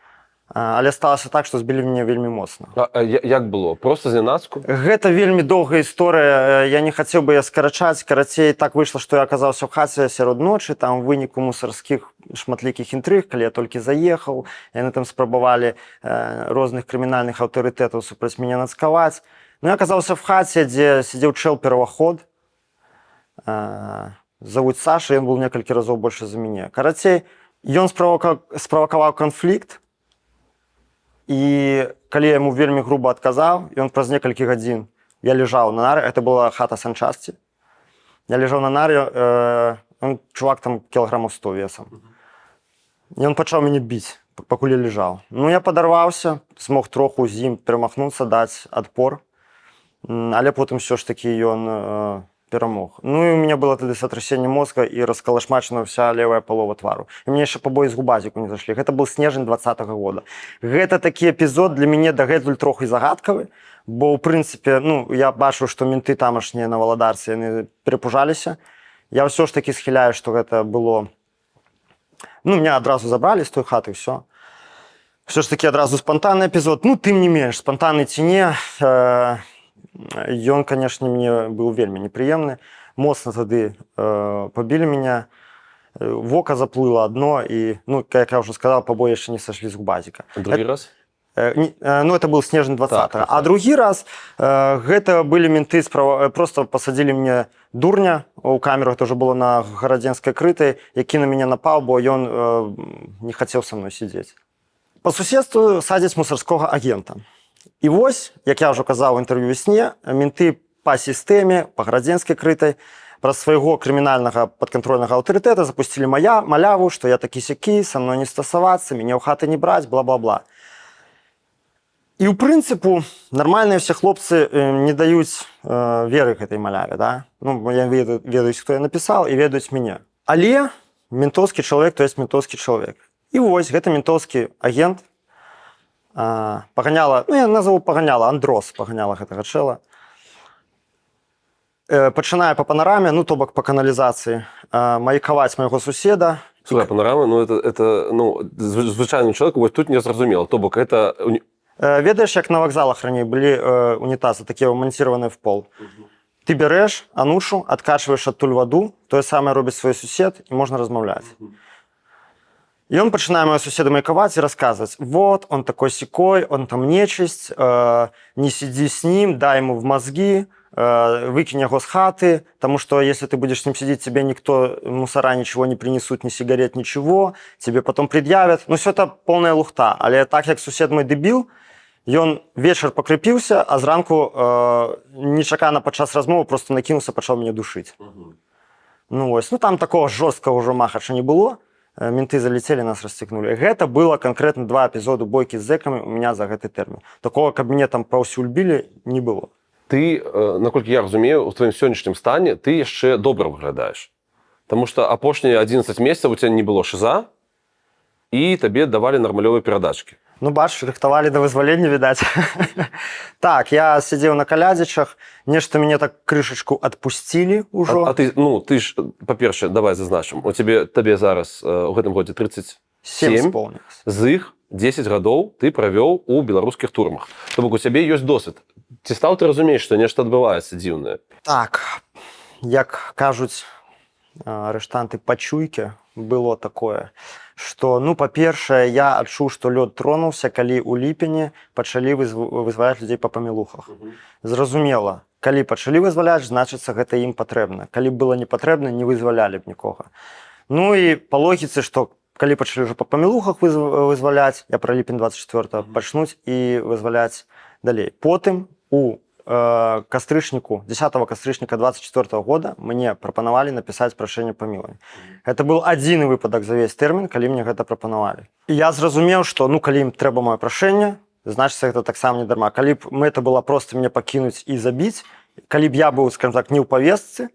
Але сталася так, што збілі мяне вельмі моцна. Як было? Проста знянацку? Гэта вельмі доўгая гісторыя. Я не хацеў бы я скарачаць. Карацей, так выйшла, што я аказаўся ў хаце сярод ночы, там у выніку мусарскіх шматлікіх інтрыг, калі я толькі заехаў, яны там спрабавалі розных крымінальных аўтарытэтаў супраць мяне нацкаваць. Ну, я аказаўся в хаце, дзе сидзеў чэл-пераваход. Завуць Саша, ён быў некалькі разоў больше за мяне. Карацей, ён справакаваў канфлікт. І калі я яму вельмі груба адказаў, ён праз некалькі гадзін, я ляжаў на нарі, это была хата санчасці. Я ляжаў на нарі, чувак там кілаграмаў 100 весам. І ён пачаў мяне біць, пакуль я ляжаў. Ну, я падарваўся, змог троху з ім перамахнуцца, даць адпор, але потым ўсё ж такі ён перамог. Ну, і у меня было тады сотрясение мозга і раскалашмачана вся левая полова твару. І мне яшчэ пабоі з губазіку не зашлі. Гэта был снежань 2020 года. Гэта такі эпізод для мяне дагэтуль троху загадкавы, бо, ў прынцыпе, ну, я бачу, што менты тамашнія на Валадарцы, яны перапужаліся. Я ўсё ж такі схіляю, што гэта было... Ну, меня адразу забралі з той хаты, ўсё. Ўсё ж такі адразу спантанны эпізод. Ну, тым не менш, спантанны ці не... Ён, конечно, мне быў вельмі непрыемны. Моцна тады пабілі мяне. Вока заплыло одно, і, ну, як я ўжо сказал, пабоі яшчэ не сашлі з губазіка. Другі раз? Ну, это был снежань 20-го. Так. А другі раз гэта былі менты, просто пасадзілі мне дурня у камеру, это ўжо было на Гарадзенскай крытай, які на мяне напаў, бо ён не хацеў са мной сидзець. По суседству садзяць мусарскога агента. І вось, як я ўжо казаў у інтэрв'ю весне, менты па сістэме, па градзенскай крытай, праз свайго крымінальнага падкантрольнага аўтарытэта запусцілі маляву, што я такі-сякі, са мной не стасавацца, мяне ў хаты не браць, бла-бла-бла. І ў прынцыпу нармальныя ўсе хлопцы не даюць веры гэтай маляве, да? Ну, я ведаюць, хто я напісаў, і ведаюць мяне. Але ментоўскі чалавек, то есть ментоўскі чалавек. І вось гэты ментоўскі агент паганяла, ну я назову паганяла, Андрос паганяла гэтага чэла. Пачынае па панараме, ну то бок па каналізацыі, маякаваць майго суседа. Слухай, панарама, ну это ну, звычайному чалавеку вось тут не зразумела, то бок это... Ведаеш, як на вакзалах раней былі унітазы, такія ўманціраваныя в пол. Ты бярэш анушу, адкачваеш адтуль ваду, тое самае робіць свой сусед, і можна размаўляць. И он начинает моего соседа маяковать и рассказывать, вот, он такой сякой, он там нечисть, не сиди с ним, дай ему в мозги, выкинь его с хаты, потому что если ты будешь с ним сидеть, тебе никто, мусора ничего не принесут, ни сигарет, ничего, тебе потом предъявят. Ну, все это полная лухта. Але так, как сусед мой дебил, ён вечер покрепился, а зранку нечакана падчас размовы просто накинулся, пачаў мяне душить. Ну, ось, ну там такого жорсткого уже махача не было. Менты залетели, нас расцягнули. Гэта было конкретно 2 эпизоды бойки з зэкамі у меня за гэты тэрмін. Такого, каб мне там паўсюль білі, не было. Ты, наколькі я разумею, у твоім сённяшнім стане ты яшчэ добра выглядаеш. Таму што апошнія 11 месяцаў у цябе не было шыза, і табе давалі нармалёвыя перадачкі. Ну, бачиш, рыхтавалі да вызвалення, відаць. Так, я сидзеў на калядзічах, нешта мяне так крышачку адпусцілі ўжо. А ты, ну, ты ж, па-першае, давай зазначым, табе зараз у гэтым годзе 37, з іх 10 гадоў ты правёў у беларускіх турмах. То бок у цябе ёсць досвед. Ці стаў ты разумееш, што нешта адбываецца дзіўнае? Так, як кажуць арыштанты пачуйкі, было такое, што, ну, па-першае, я адчуў, што лёд тронуўся, калі ў ліпені пачалі вызваляць людзей па памілухах. Зразумела, калі пачалі вызваляць, значыцца, гэта ім патрэбна. Калі было не патрэбна, не вызвалялі б нікога. Ну і па логіцы, што калі пачалі ўжо па памілухах вызваляць, я пра ліпень 24 пачнуць і вызваляць далей. Потым у кастрычніку, 10 кастрычніка 24 года мне прапанавалі напісаць прашэнне памілавання. Гэта быў адзіны выпадак за весь тэрмін, калі мне гэта прапанавалі. І я зразумеў, што, ну, калі ім трэба маё прашэнне, значыцца, гэта таксама не дарма. Калі б мэта была проста мяне пакінуць і забіць, калі б я быў, скажем так, не ў павестцы,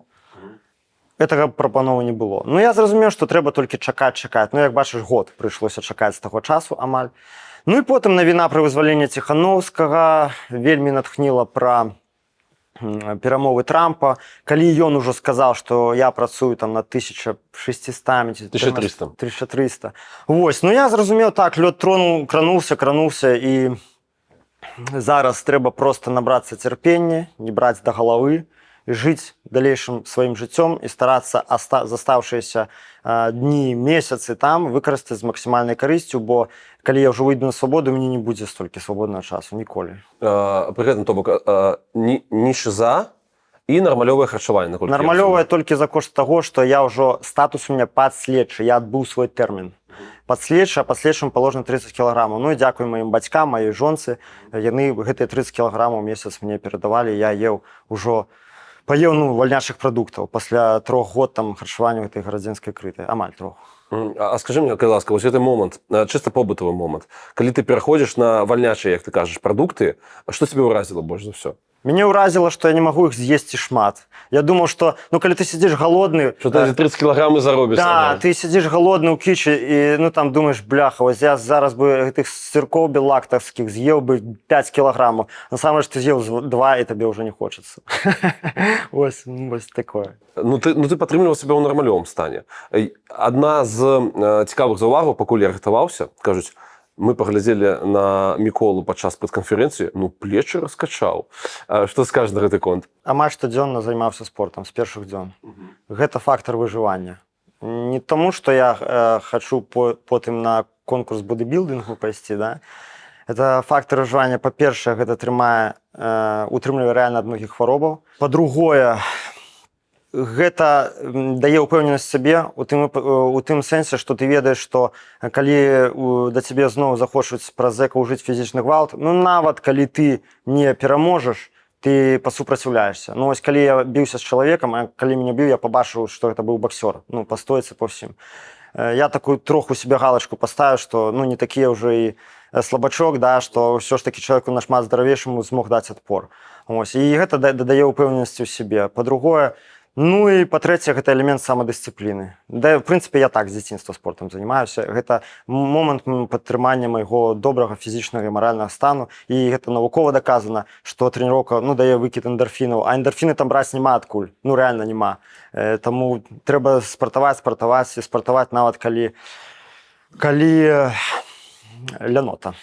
гэтага прапановы не было. Ну, я зразумеў, што трэба толькі чакаць. Ну, як бачыш, год прыйшлося чакаць з таго часу амаль. Ну і потым навіна пра вызваленне Ціхановскага вельмі натхніла пра перамовы Трампа. Калі ён ужо сказаў, што я працую там на 1600, 1300. Вось, ну я зразумеў, так, лёд крануўся, і зараз трэба проста набрацца цярпення, не браць да галавы, жыць далейшым сваім жыццём і старацца застаўшыеся дні, месяцы там выкарыстаць з максімальнай карысцю, бо калі я ўжо выйду на свабоду, мне не будзе столькі свабоднага часу, ніколі. Пры гэтым, то бок, не шыза і нармалёвае харчаванне. Нармалёвае толькі за кошт таго, што я ўжо, статус у меня падследчы, я адбыў свой тэрмін. Падследчы, а падследчым паложана 30 кілаграмаў. Ну і дзякуй маім бацькам, маёй жонцы, яны гэтыя 30 кілаграмаў у месяц мне перадавалі, я еў ужо паеў, ну, вальнячых прадуктаў пасля 3 год там харчавання гэтай гарадзенскай крытай, амаль 3. А скажи мне, калі ласка, вось гэты момант, чыста побытавы момант, калі ты пераходзіш на вальнячыя, як ты кажаш, прадукты, што цябе ўразіла больш за ўсё? Мяне ўразіла, што я не магу іх з'есці шмат. Я думаў, што, ну, калі ты сидзіш галодны... Што ты 30 кілаграмы заробіш. Да, ты сидзіш галодны ў кічы і, ну, там думаеш, бляха, вось я зараз бы гэтых сыркоў беллактарскіх з'еў бы 5 кілаграмаў. Насамрэч ты з'еў 2, і табе ўжо не хочацца. Вось такое. Ну, ты падтрымліваў сябе ў нармалёвым стане. Адна з цікавых заўвагаў, пакуль я рыхтаваўся, кажуць, мы паглядзелі на Міколу падчас прэс-канферэнцыі, ну, плечы раскачаў. Што скажаш на гэты конт? Амаль штодзённа займаўся спортам з першых дзён. Гэта фактар выжывання. Не таму, што я хачу потым на конкурс бодыбілдынгу пайсці, да? Это фактар выжывання, па-першае, гэта утрымлівае рэальна ад многіх хваробаў. Па-другое, гэта дае ўпэўненасць сабе у тым сэнсе, што ты ведаеш, што калі да цябе зноў захочуць праз зэка ўжыць фізічны гвалт, ну нават калі ты не пераможаш, ты пасупраціўляешся. Ну вось калі я біўся з чалавекам, а калі мяне біў, я пабачыў, што гэта быў баксёр, ну па стойцы, па ўсім. Я такую троху себе галачку паставіў, што ну не такі ўжо і слабачок, да, што ўсё ж такі чалавеку нашмат здаравейшаму змог даць адпор. Ось, і гэта дадае ўпэўненасці ў сябе. Па-другое, ну і па-трэцяе, гэта элемент самадысцыпліны. Да, в прынцыпе, я так з дзяцінства спортам займаюся. Гэта момант падтрымання майго добрага фізічнага і маральнага стану. І гэта навукова даказана, што трэніроўка ну, дае выкід эндарфінаў. А эндарфіны там браць няма адкуль. Ну, рэальна няма. Таму трэба спартаваць і спартаваць нават калі лянота.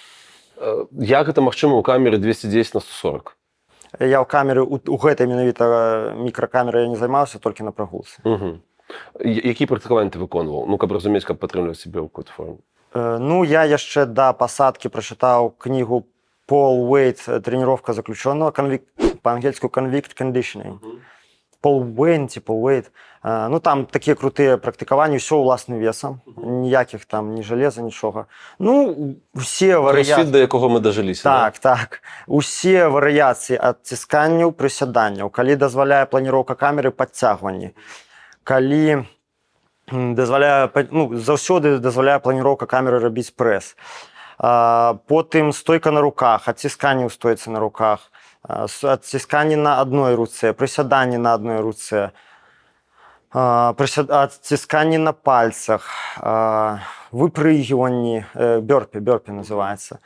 Як гэта магчыма ў камеры 210 на 140? Я ў камеры, у гэтай менавіта мікракамеры я не займаўся, толькі на прагулцы. Які практыкаванні ты выконваў? Ну, каб разумець, каб падтрымліваць сябе ў какой-то форме. Ну, я яшчэ да пасадкі прачытаў кнігу Paul Waite «Тренировка заключенного», па-ангельску «Convict Conditioning». Paul Waite. Ну, там такія крутыя практыкаванні, ўсё ўласным весам, ніякіх там ні жалеза, нічога. Ну, усе варыяцыі... Кросфіт, да якога мы дажыліся. Так, так. Усе варыяцыі адцісканняў, прысяданняў, калі дазваляе планіроўка камеры, падцягванні, калі дазваляе, ну, заўсёды дазваляе планіроўка камеры рабіць прэс. Потым стойка на руках, адцісканні ў стойцы на руках, адцісканні на адной руцэ, прысяданні на адной руцэ, адцісканні на пальцах, выпрыгіванні, бёрпі называецца.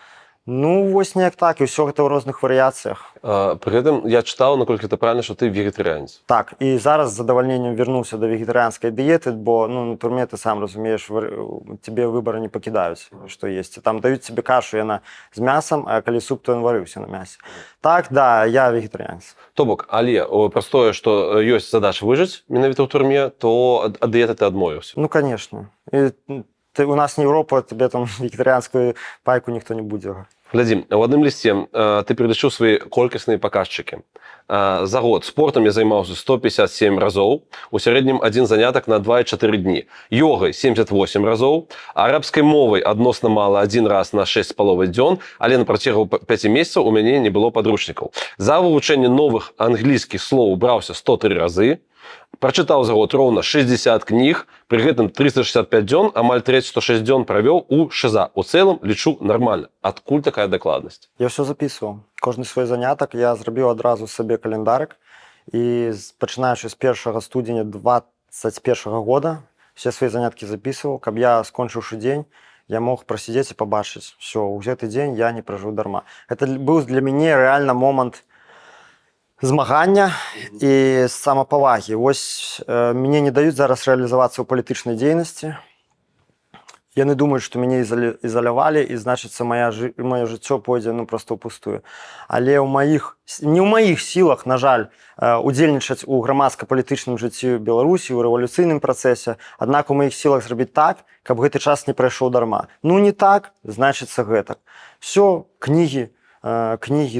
Ну, вось неяк так, і ўсё гэта ў розных варыяцыях. Пры гэтым я чытаў, наколькі гэта правільна, што ты вегетарыянец. Так, і зараз з задавальненнем вярнуўся да вегетарыянскай дыеты, бо ну, на турме ты сам разумееш, тебе выбары не пакідаюць, што есці. Там даюць тебе кашу, яна з мясам, а калі суп, то ён варыўся на мясе. Так, да, я вегетарыянец. То бок, але праз тое, што ёсць задача выжыць менавіта ў турме, то ад дыеты ты адмовіўся. Ну, конечно. І у нас не Еўропа, тебе там вегетарыянскую пайку ніхто не будзе. Глядзі, у адным лісце ты пералічыў свае колькасныя паказчыкі. За год спортам я займаўся 157 разоў, у сярэднім адзін занятак на 2,4 дні. Ёгай 78 разоў, арабскай мовай адносна мала адзін раз на 6,5 дзён, але на працягу 5 месяцаў у мяне не было падручнікаў. За вывучэнне новых англійскіх слоў браўся 103 разы, прачытаў за год роўна 60 кніг, пры гэтым 365 дзён, амаль 106 дзён правёў у ШЗА. У цэлым лічу нармальна. Адкуль такая дакладнасць? Я ўсё запісваў. Кожны свой занятак я зрабіў адразу сабе календарык. І пачынаючы з 1 студзеня 2021 года все свае заняткі запісваў, каб я, скончыўшы дзень, я мог прасидзець і пабачыць. Всё, у гэты дзень я не пражыў дарма. Это быў для мяне рэальна момант змагання і самапавагі. Вось мяне не даюць зараз рэалізавацца ў палітычнай дзейнасці. Яны думаюць, што мяне ізалявалі, і, значыцца, маё жыццё пойдзе ну, проста ўпустую. Але не ў маіх сілах, на жаль, удзельнічаць у грамадска-палітычным жыцці Беларусі, у рэвалюцыйным працэсе, аднак у маіх сілах зрабіць так, каб гэты час не прайшоў дарма. Ну, не так, значыцца гэтак. Всё, кнігі,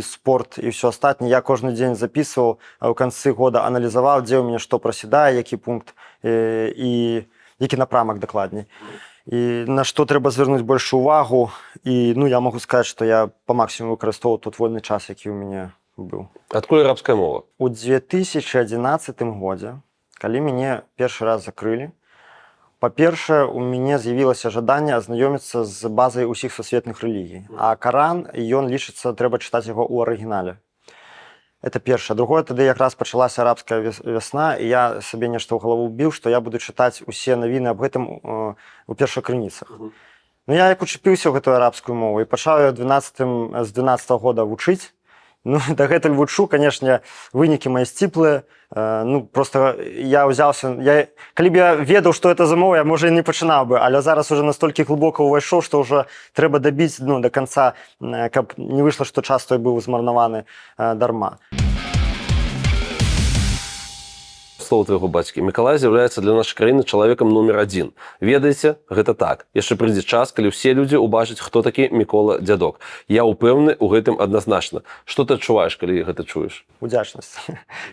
спорт і ўсё астатняе я кожны дзень запісваў, у канцы года аналізаваў, дзе ў мяне што прасядае, які пункт і які напрамак дакладней. І на што трэба звярнуць большую увагу. І ну, я магу сказаць, што я па максімуму выкарыстоўваў тот вольны час, які ў мяне быў. Адкуль арабская мова? У 2011 годзе, калі мяне першы раз закрылі, па-першае, у мяне з'явілася жаданне азнаёміцца з базай усіх сусветных рэлігій. А Каран, ён лічыцца, трэба чытаць яго ў арыгінале. Это першае. Другое, тады якраз пачалася арабская вясна, і я сабе нешта ў галаву ўбіў, што я буду чытаць усе навіны аб гэтым у першакрыніцах. Ну, я як учапіўся ў гэтую арабскую мову і пачаў з 12 года вучыць. Ну, дагэтуль вучу, канешне, вынікі мае сціплыя. Ну, просто я ўзяўся... Калі б я ведаў, што гэта за мова, я, можа, і не пачынаў бы, але зараз уже настолькі глыбока ўвайшоў, што ўжо трэба дабіць ну, да канца, каб не выйшла, што час той быў змарнаваны дарма. слова твайго бацькі. Мікалай з'яўляецца для нашай краіны чалавекам нумер 1. Ведаеце, гэта так. Яшчэ прыйдзе час, калі ўсе людзі ўбачаць, хто такі Мікола Дзядок. Я ўпэўнены ў гэтым адназначна. Што ты адчуваеш, калі гэта чуеш? Удзячнасць,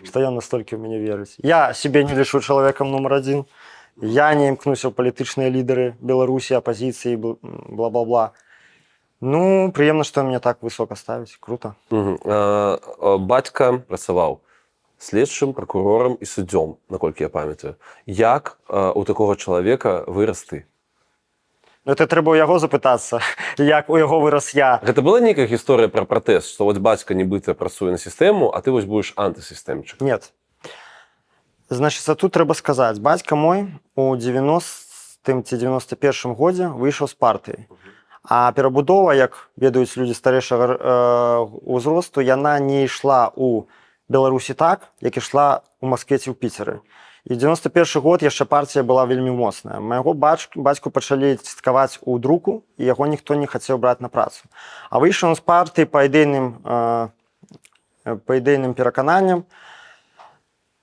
што ён настолькі ў мяне верыць. Я сябе не лічу чалавекам нумар 1. Я не імкнуся ў палітычныя лідары Беларусі, апазіцыі, бла-бла-бла. Ну, прыемна, што мяне так высока ставіць. Круто. Бацька працаваў следчым, пракурорам і суддзём, наколькі я памятаю. Як у такога чалавека вырас ты? Ну, это трэба ў яго запытацца, як у яго вырас я. Гэта была нейкая гісторыя пра пратэст, што вось бацька нібыта працуе на сістэму, а ты вось будзеш антысістэмчык? Нет. Значыць, тут трэба сказаць, бацька мой у 90-м ці 91-м годзе выйшаў з партыі. А перабудова, як ведаюць людзі старэйшага ўзросту, яна не ішла ў Беларусі так, як ішла ў Маскве ці ў Піцеры. І 91-й год яшчэ партія была вельмі моцная. Майго бацьку пачалі цкаваць у друку, і яго ніхто не хацеў браць на працу. А выйшаў з партыі па ідэйным перакананням,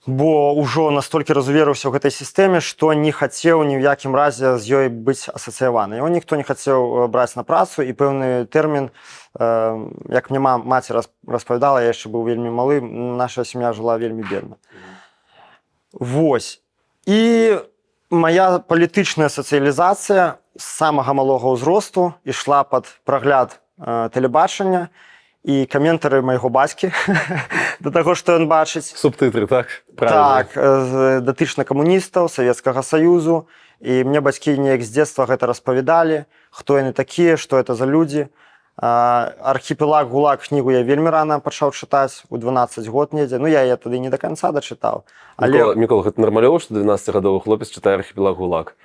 бо ўжо настолькі разуверыўся ў гэтай сістэме, што не хацеў ні ў якім разе з ёй быць асацыяваны. Яго ніхто не хацеў браць на працу, і пэўны тэрмін, як мне маці распавядала, я яшчэ быў вельмі малы, наша сям'я жыла вельмі бедна. Вось. І мая палітычная сацыялізацыя з самага малога ўзросту ішла пад прагляд тэлебачання, і каментары майго бацькі да таго, што ён бачыць. Субтытры, так? Правильно. Так, датычна камуністаў, Савецкага Саюзу. І мне бацькі неяк з дзетства гэта распавядалі, хто яны такія, што это за людзі. Архіпелаг ГУЛАГ кнігу я вельмі рана пачаў чытаць, у 12 год недзе. Ну, я тады не да канца дачытаў. Мікола, гэта нармалёва, што 12-гадовы хлопец чытае архіпелаг ГУЛАГ?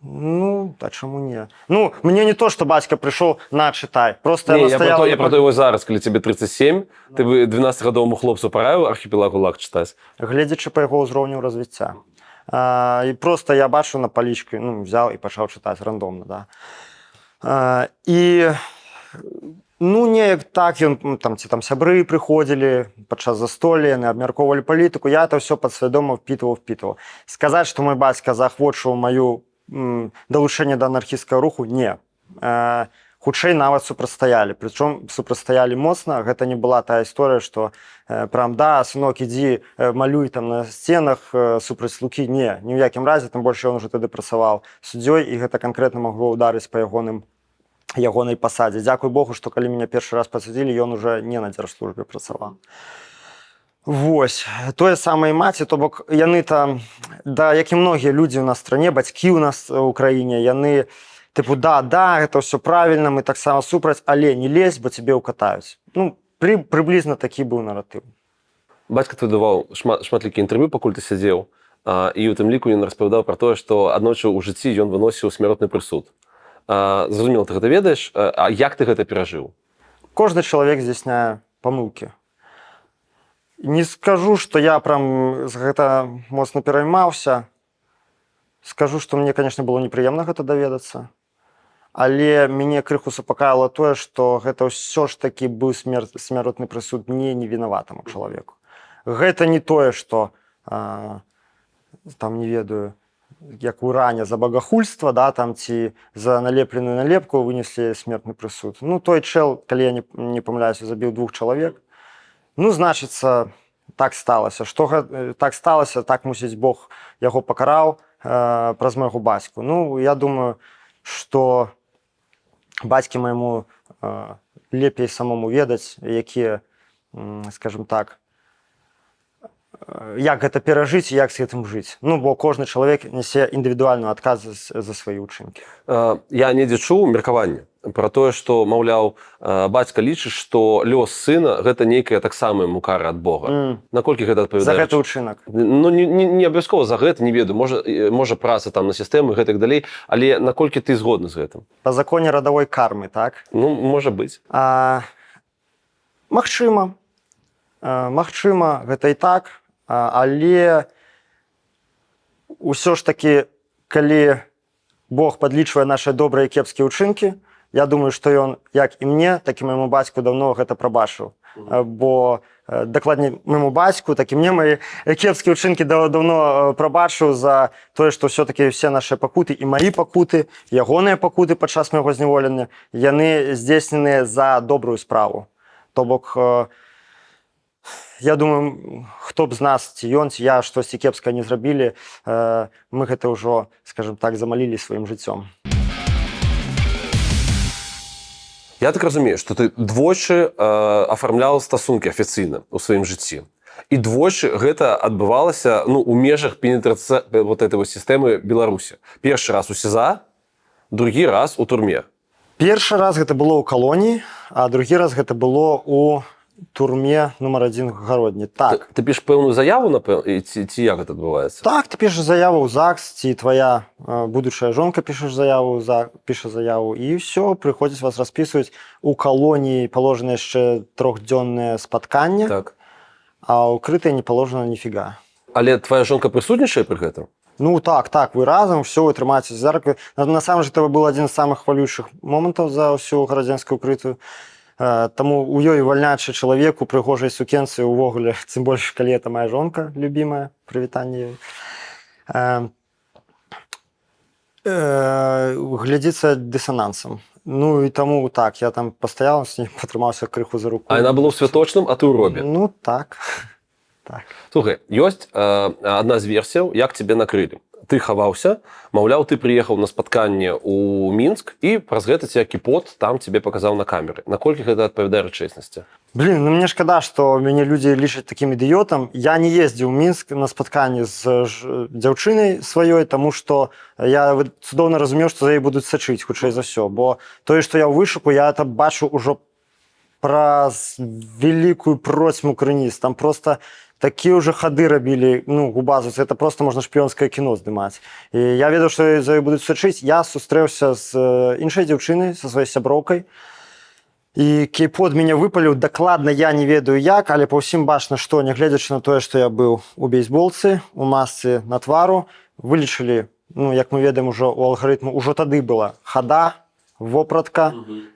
Ну, а чаму не? Ну, мне не то, што бацька прыйшоў на чытай. Просто я про то зараз, калі тебе 37, ты бы 12-гадоваму хлопцу параіў архіпелаг ГУЛАГ чытаць? Гледзячы па яго ўзроўню развіцця. І просто я бачу на палічку, взяў і пачаў чытаць рандомна, да. І, неяк так, ці там сябры прыходзілі падчас застолля, яны абмяркоўвалі палітыку, я это ўсё падсвядома впітваў. Сказаць, што мой бацька заахвочваў маю далучэнне да анархісцкага руху, не. Хутчэй нават супрацьстаялі. Прычым супрацьстаялі моцна. Гэта не была тая історыя, што прям, да, сынок, ідзі, малюй там на сценах супраць Лукі. Не, ні ў якім разе, тым больш ён ужо тады працаваў суддзёй, і гэта канкрэтна магло ўдарыць па ягонай пасадзе. Дзякуй Богу, што калі мяне першы раз пасадзілі, ён уже не на дзяржслужбе працаваў. Вось, тое самае маці, то бок яны там, да, як і многія людзі ў нас стране, бацькі ў нас у краіне, яны тыпу, да, гэта ўсё правільна, мы таксама супраць, але не лезь, бо цябе ўкатаюць. Ну, прыблізна такі быў наратыў. Бацька твой даваў шматлікія інтэрв'ю, пакуль ты сядзеў, і ў тым ліку ён распавядаў пра тое, што аднойчы ў жыцці ён выносіў смяротны прысуд. Зразумела, ты гэта ведаеш, а як ты гэта перажыў? Кожны чалавек здзяйсняе памылкі. Не скажу, што я прям з гэта моцна пераймаўся. Скажу, што мне, конечно, было непрыемна гэта даведацца. Але мяне крыху супакаяла тое, што гэта ўсё ж такі быў смяротны прысуд не невінаватаму чалавеку. Гэта не тое, што там, не ведаю, як у Іране за багахульства, да, там, ці за налепленую налепку вынеслі смертны прысуд. Ну, той чэл, калі я не памыляюся, забіў 2 чалавек. Ну, значыцца, так сталася. Што так сталася, так, мусіць, Бог яго пакараў праз майго бацьку. Ну, я думаю, што бацькі майму лепей самому ведаць, якія, скажем так, як гэта перажыць і як з гэтым жыць. Ну, бо кожны чалавек нясе індывідуальную адказнасць за свае ўчынкі. Я недзе чуў меркаванне пра тое, што, маўляў, бацька лічыць, што лёс сына гэта нейкая таксама яму кара ад Бога. Наколькі гэта адпавядае? За гэты ўчынак. Ну, не абавязкова за гэта, не ведаю. Можа праца там на сістэму і гэтак далей, але наколькі ты згодны з гэтым? Па законе радавой кармы, так? Ну, можа быць. Магчыма, гэта і так, але ўсё ж такі, калі Бог падлічвае нашы добрыя і кепскія ўчынкі, я думаю, што ён, як і мне, так і майму бацьку, даўно гэта прабачыў. бо дакладней майму бацьку, так і мне мае кепскія ўчынкі давно прабачыў за тое, што ўсё-такі все нашыя пакуты і маі пакуты, ягоныя пакуты падчас майго зняволення, яны здзейсненыя за добрую справу. То бок, я думаю, хто б з нас, ці ён, ці я штосьці кепскае не зрабілі, мы гэта ўжо, скажем так, замалілі сваім жыццём. Я так разумею, што ты двойчы афармляў стасункі афіцыйна ў сваім жыцці. І двойчы гэта адбывалася у межах вот этой сістэмы Беларусі. Першы раз у СІЗА, другі раз у турме. Першы раз гэта было ў калоніі, а другі раз гэта было ў турме нумар 1 в Гародні. Так. Ты пішеш пэўную заяву, ці як гэта адбываецца? Так, ты пішеш заяву ў ЗАГС, ці твоя будучая жонка піша заяву, і ўсё, прыходзіць, вас распісваюць. У калоніі паложана яшчэ 3-дзённае спатканне, Так. а ў крытай не паложана ніфіга. Але твоя жонка прысутнічае пры гэтым? Ну так, вы разам, ўсё, вы трымаецеся за руку. Насамрэч, гэта быў адзін з самых хвалюючых момантаў за ўсю гарадзенскую укрытую. Таму у ёй вальначы чалавек у прыгожай сукенцы увогуле, тым больш, калі это моя жонка любімая, прывітанне ёй. Глядзіцца дысанансам. Ну і таму так, я там пастаяў з ней, патрымаўся крыху за руку. А яна была ў святочным, а ты ў робе? Ну так. Слухай, ёсць адна з версіяў, як цябе накрылі. Ты хаваўся, маўляў, ты прыехаў на спатканне ў Мінск і праз гэта цябе кіпот там цябе паказаў на камеры. Наколькі гэта адпавядае рэчаіснасці? Блин, мне шкада, што мяне людзі лічаць такім ідыётам. Я не ездзіў у Мінск на спатканне з дзяўчынай сваёй, таму што я цудоўна разумеў, што за яе будуць сачыць, хутчэй за ўсё. Бо тое, што я ў вышуку, я это бачу ўжо праз вялікую процьму крыніц. Там проста такія ўжо хады рабілі, губазуць, это просто можна шпіёнскае кіно здымаць. І я ведаў, што за ёй будуць сачыць. Я сустрэўся з іншай дзяўчынай, са сваёй сяброўкай, і кейпод мяне выпаліў, дакладна я не ведаю як, але па ўсім бачна, што, нягледзячы на тое, што я быў у бейсболцы, у масцы на твару, вылічылі, як мы ведаем ужо у алгарытму, ужо тады была хада, вопратка,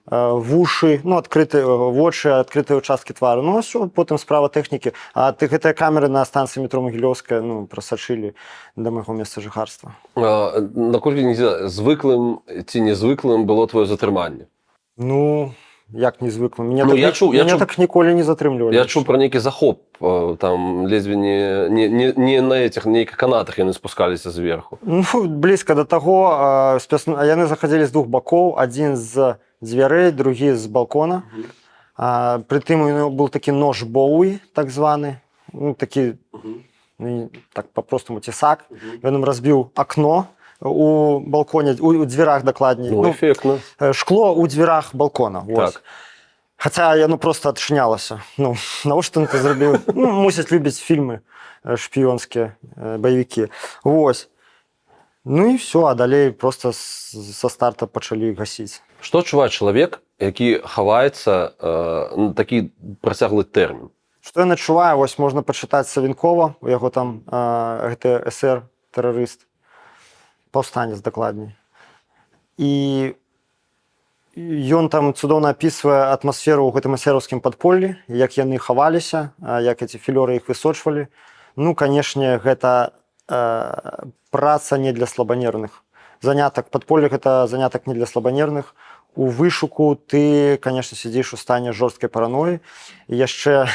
вушы, адкрытыя вочы, адкрытыя ўчасткі твару. Ўсё, потым справа тэхнікі. А гэтыя камеры на станцыі метро Магілёўская прасачылі да майго месца жыхарства. Наколькі звыклым ці незвыклым было твоё затрыманне? Як незвыклым? Мяне так ніколі не затрымлівалі. Я чуў пра нейкі захоп, там ледзьве не на нейкіх канатах яны спускаліся зверху. Блізка да таго, яны захадзілі з двух бакоў, адзін з дзвярэй, другі з балкона. Прытым быў такі нож Боуі, так званы, такі, так па-простаму цесак. Ён ім разбіў акно у балконе, у дзвярах дакладней. Эфектна. Шкло у дзвярах балкона. Так. Хаця яно проста адчынялася. Навошта ён это зрабіў? Мусяць любіць фільмы шпіёнскія, баевікі. Вось. І ўсё, а далей проста са старта пачалі гасіць. Што адчувае чалавек, які хаваецца такі працяглы тэрмін? Што ён адчувае? Вось можна пачытаць Савінкова, у яго там гэты эсэр-тэрарыст, паўстанец дакладней. І ён там цудоўна апісвае атмасферу ў гэтым эсэраўскім падполлі, як яны хаваліся, як эти філёры іх высочвалі. Канешне, гэта праца не для слабанервных. Падполле гэта занятак не для слабанервных. У вышуку ты, конечно, сидзіш у стане жорсткай параноі. І яшчэ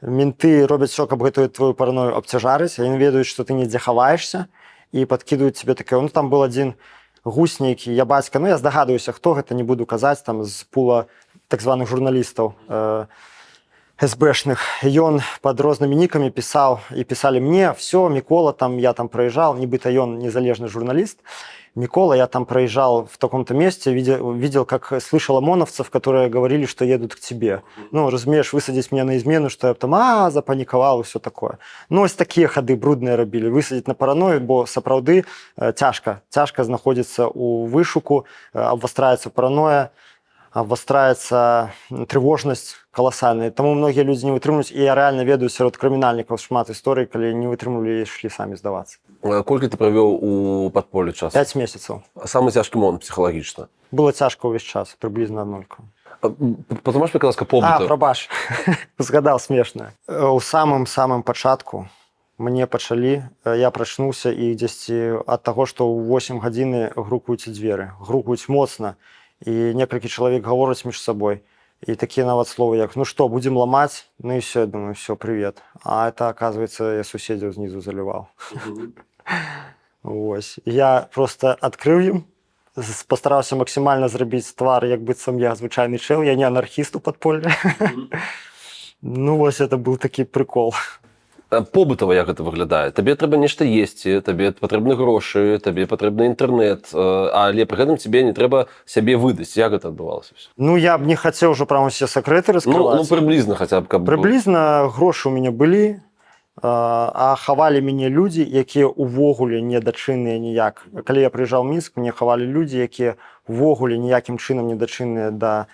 менты робяць усё, каб гэтую твою параною абцяжарыць. Яны ведаюць, што ты недзе хаваешся, і падкідаюць тебе таке. Там был адзін гусь нейкі, я бацька, я здагадваюся, хто гэта, не буду казаць, там з пула так званых журналістаў СБшных. Ён пад рознымі нікамі пісаў, і пісалі мне, все, Мікола, я там проезжал, нібыта ён незалежны журналіст. Микола, я там проезжал в таком-то месте, видел, как слышал ОМОНовцев, которые говорили, что едут к тебе. Разумеешь, высадить меня на измену, что я там запаниковал и все такое. Ось такие ходы брудные робили. Высадить на параною, бо сапраўды цяжка знаходзіцца у вышуку, абвастраецца параноя, абвастраецца трывожнасць каласальная. Таму многія людзі не вытрымліваюць, і я рэальна ведаю сярод крымінальнікаў шмат істоый, калі не вытрымлівалі і ішлі самі здавацца. Колькі ты правёў у падполлі часу? 5 месяцаў. Самы цяжкі момант псіхалагічна? Было цяжка ўвесь час, прыблізна аднолькава. Потому что, казалось, А, побыта. прабач, згадаў смешна. У самым пачатку мне пачалі, я прачнуўся і дзесьці ад таго, што ў 8 гадзіны грукаюць дзверы, грукаюць моцна, і некалькі чалавек гавораць між сабой. І такія нават словы, як «ну што, будзем ламаць?» Ну і все, я думаю, все, привет. А это, оказывается, я суседзяў знізу заліваў. Вось. Я просто адкрыў ім, пастараўся максімальна зрабіць твар, як быццам я звычайны чэл, я не анархіст у падполлі. Ну вось, это быў такі прыкол. Побытава як гэта выглядае? Табе трэба нешта есці, табе патрэбны грошы, табе патрэбны інтэрнэт, але пры гэтым тебе не трэба сябе выдаць. Як гэта адбывалася? Ну, я б не хацеў ужо прямо усе сакрэты раскрываць. Ну, прыблізна хаця б, каб... Прыблізна грошы ў мяне былі, а хавалі мяне людзі, якія ўвогуле недачынныя ніяк. Калі я прыязджаў у Мінск, мне хавалі людзі, якія ўвогуле ніякім чынам недачынныя да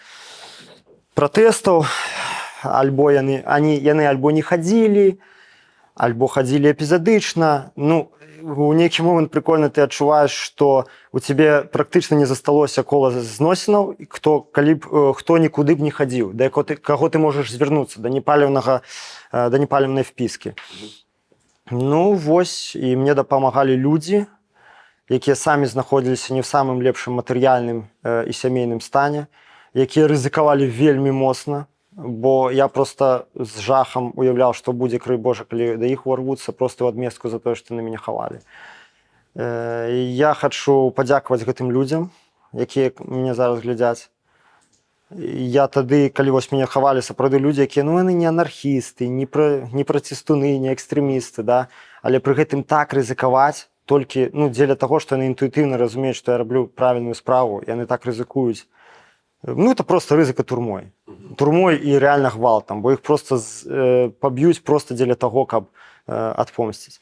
пратэстаў, альбо яны альбо не хадзілі, альбо хадзілі эпізадычна. Ну, у нейкі момант прыкольна ты адчуваеш, што у цябе практычна не засталося кола зносінаў, хто нікуды б не хадзіў, да каго ты можаш звярнуцца, да непаліўнай впіскі. Ну, вось, і мне дапамагалі людзі, якія самі знаходзіліся не ў самым лепшым матэрыяльным і сямейным стане, якія рызыкавалі вельмі моцна, бо я просто з жахам уяўляў, што будзе, крый Божа, калі да іх уварвуцца просто ў адместку за тое, што на мяне хавалі. Я хачу падзякаваць гэтым людзям, якія мяне зараз глядзяць. Я тады, калі вось мяне хавалі, сапраўды людзі, якія, ну, яны не анархісты, не працістуны, не экстрэмісты, да? Але пры гэтым так рызыкаваць толькі, ну, дзеля таго, што яны інтуітыўна разумеюць, што я раблю правільную справу, яны так рызыкуюць. Ну, это просто рызыка турмой. Турмой і рэальна гвалтам, бо іх просто паб'юць просто дзеля таго, каб адпомсціць.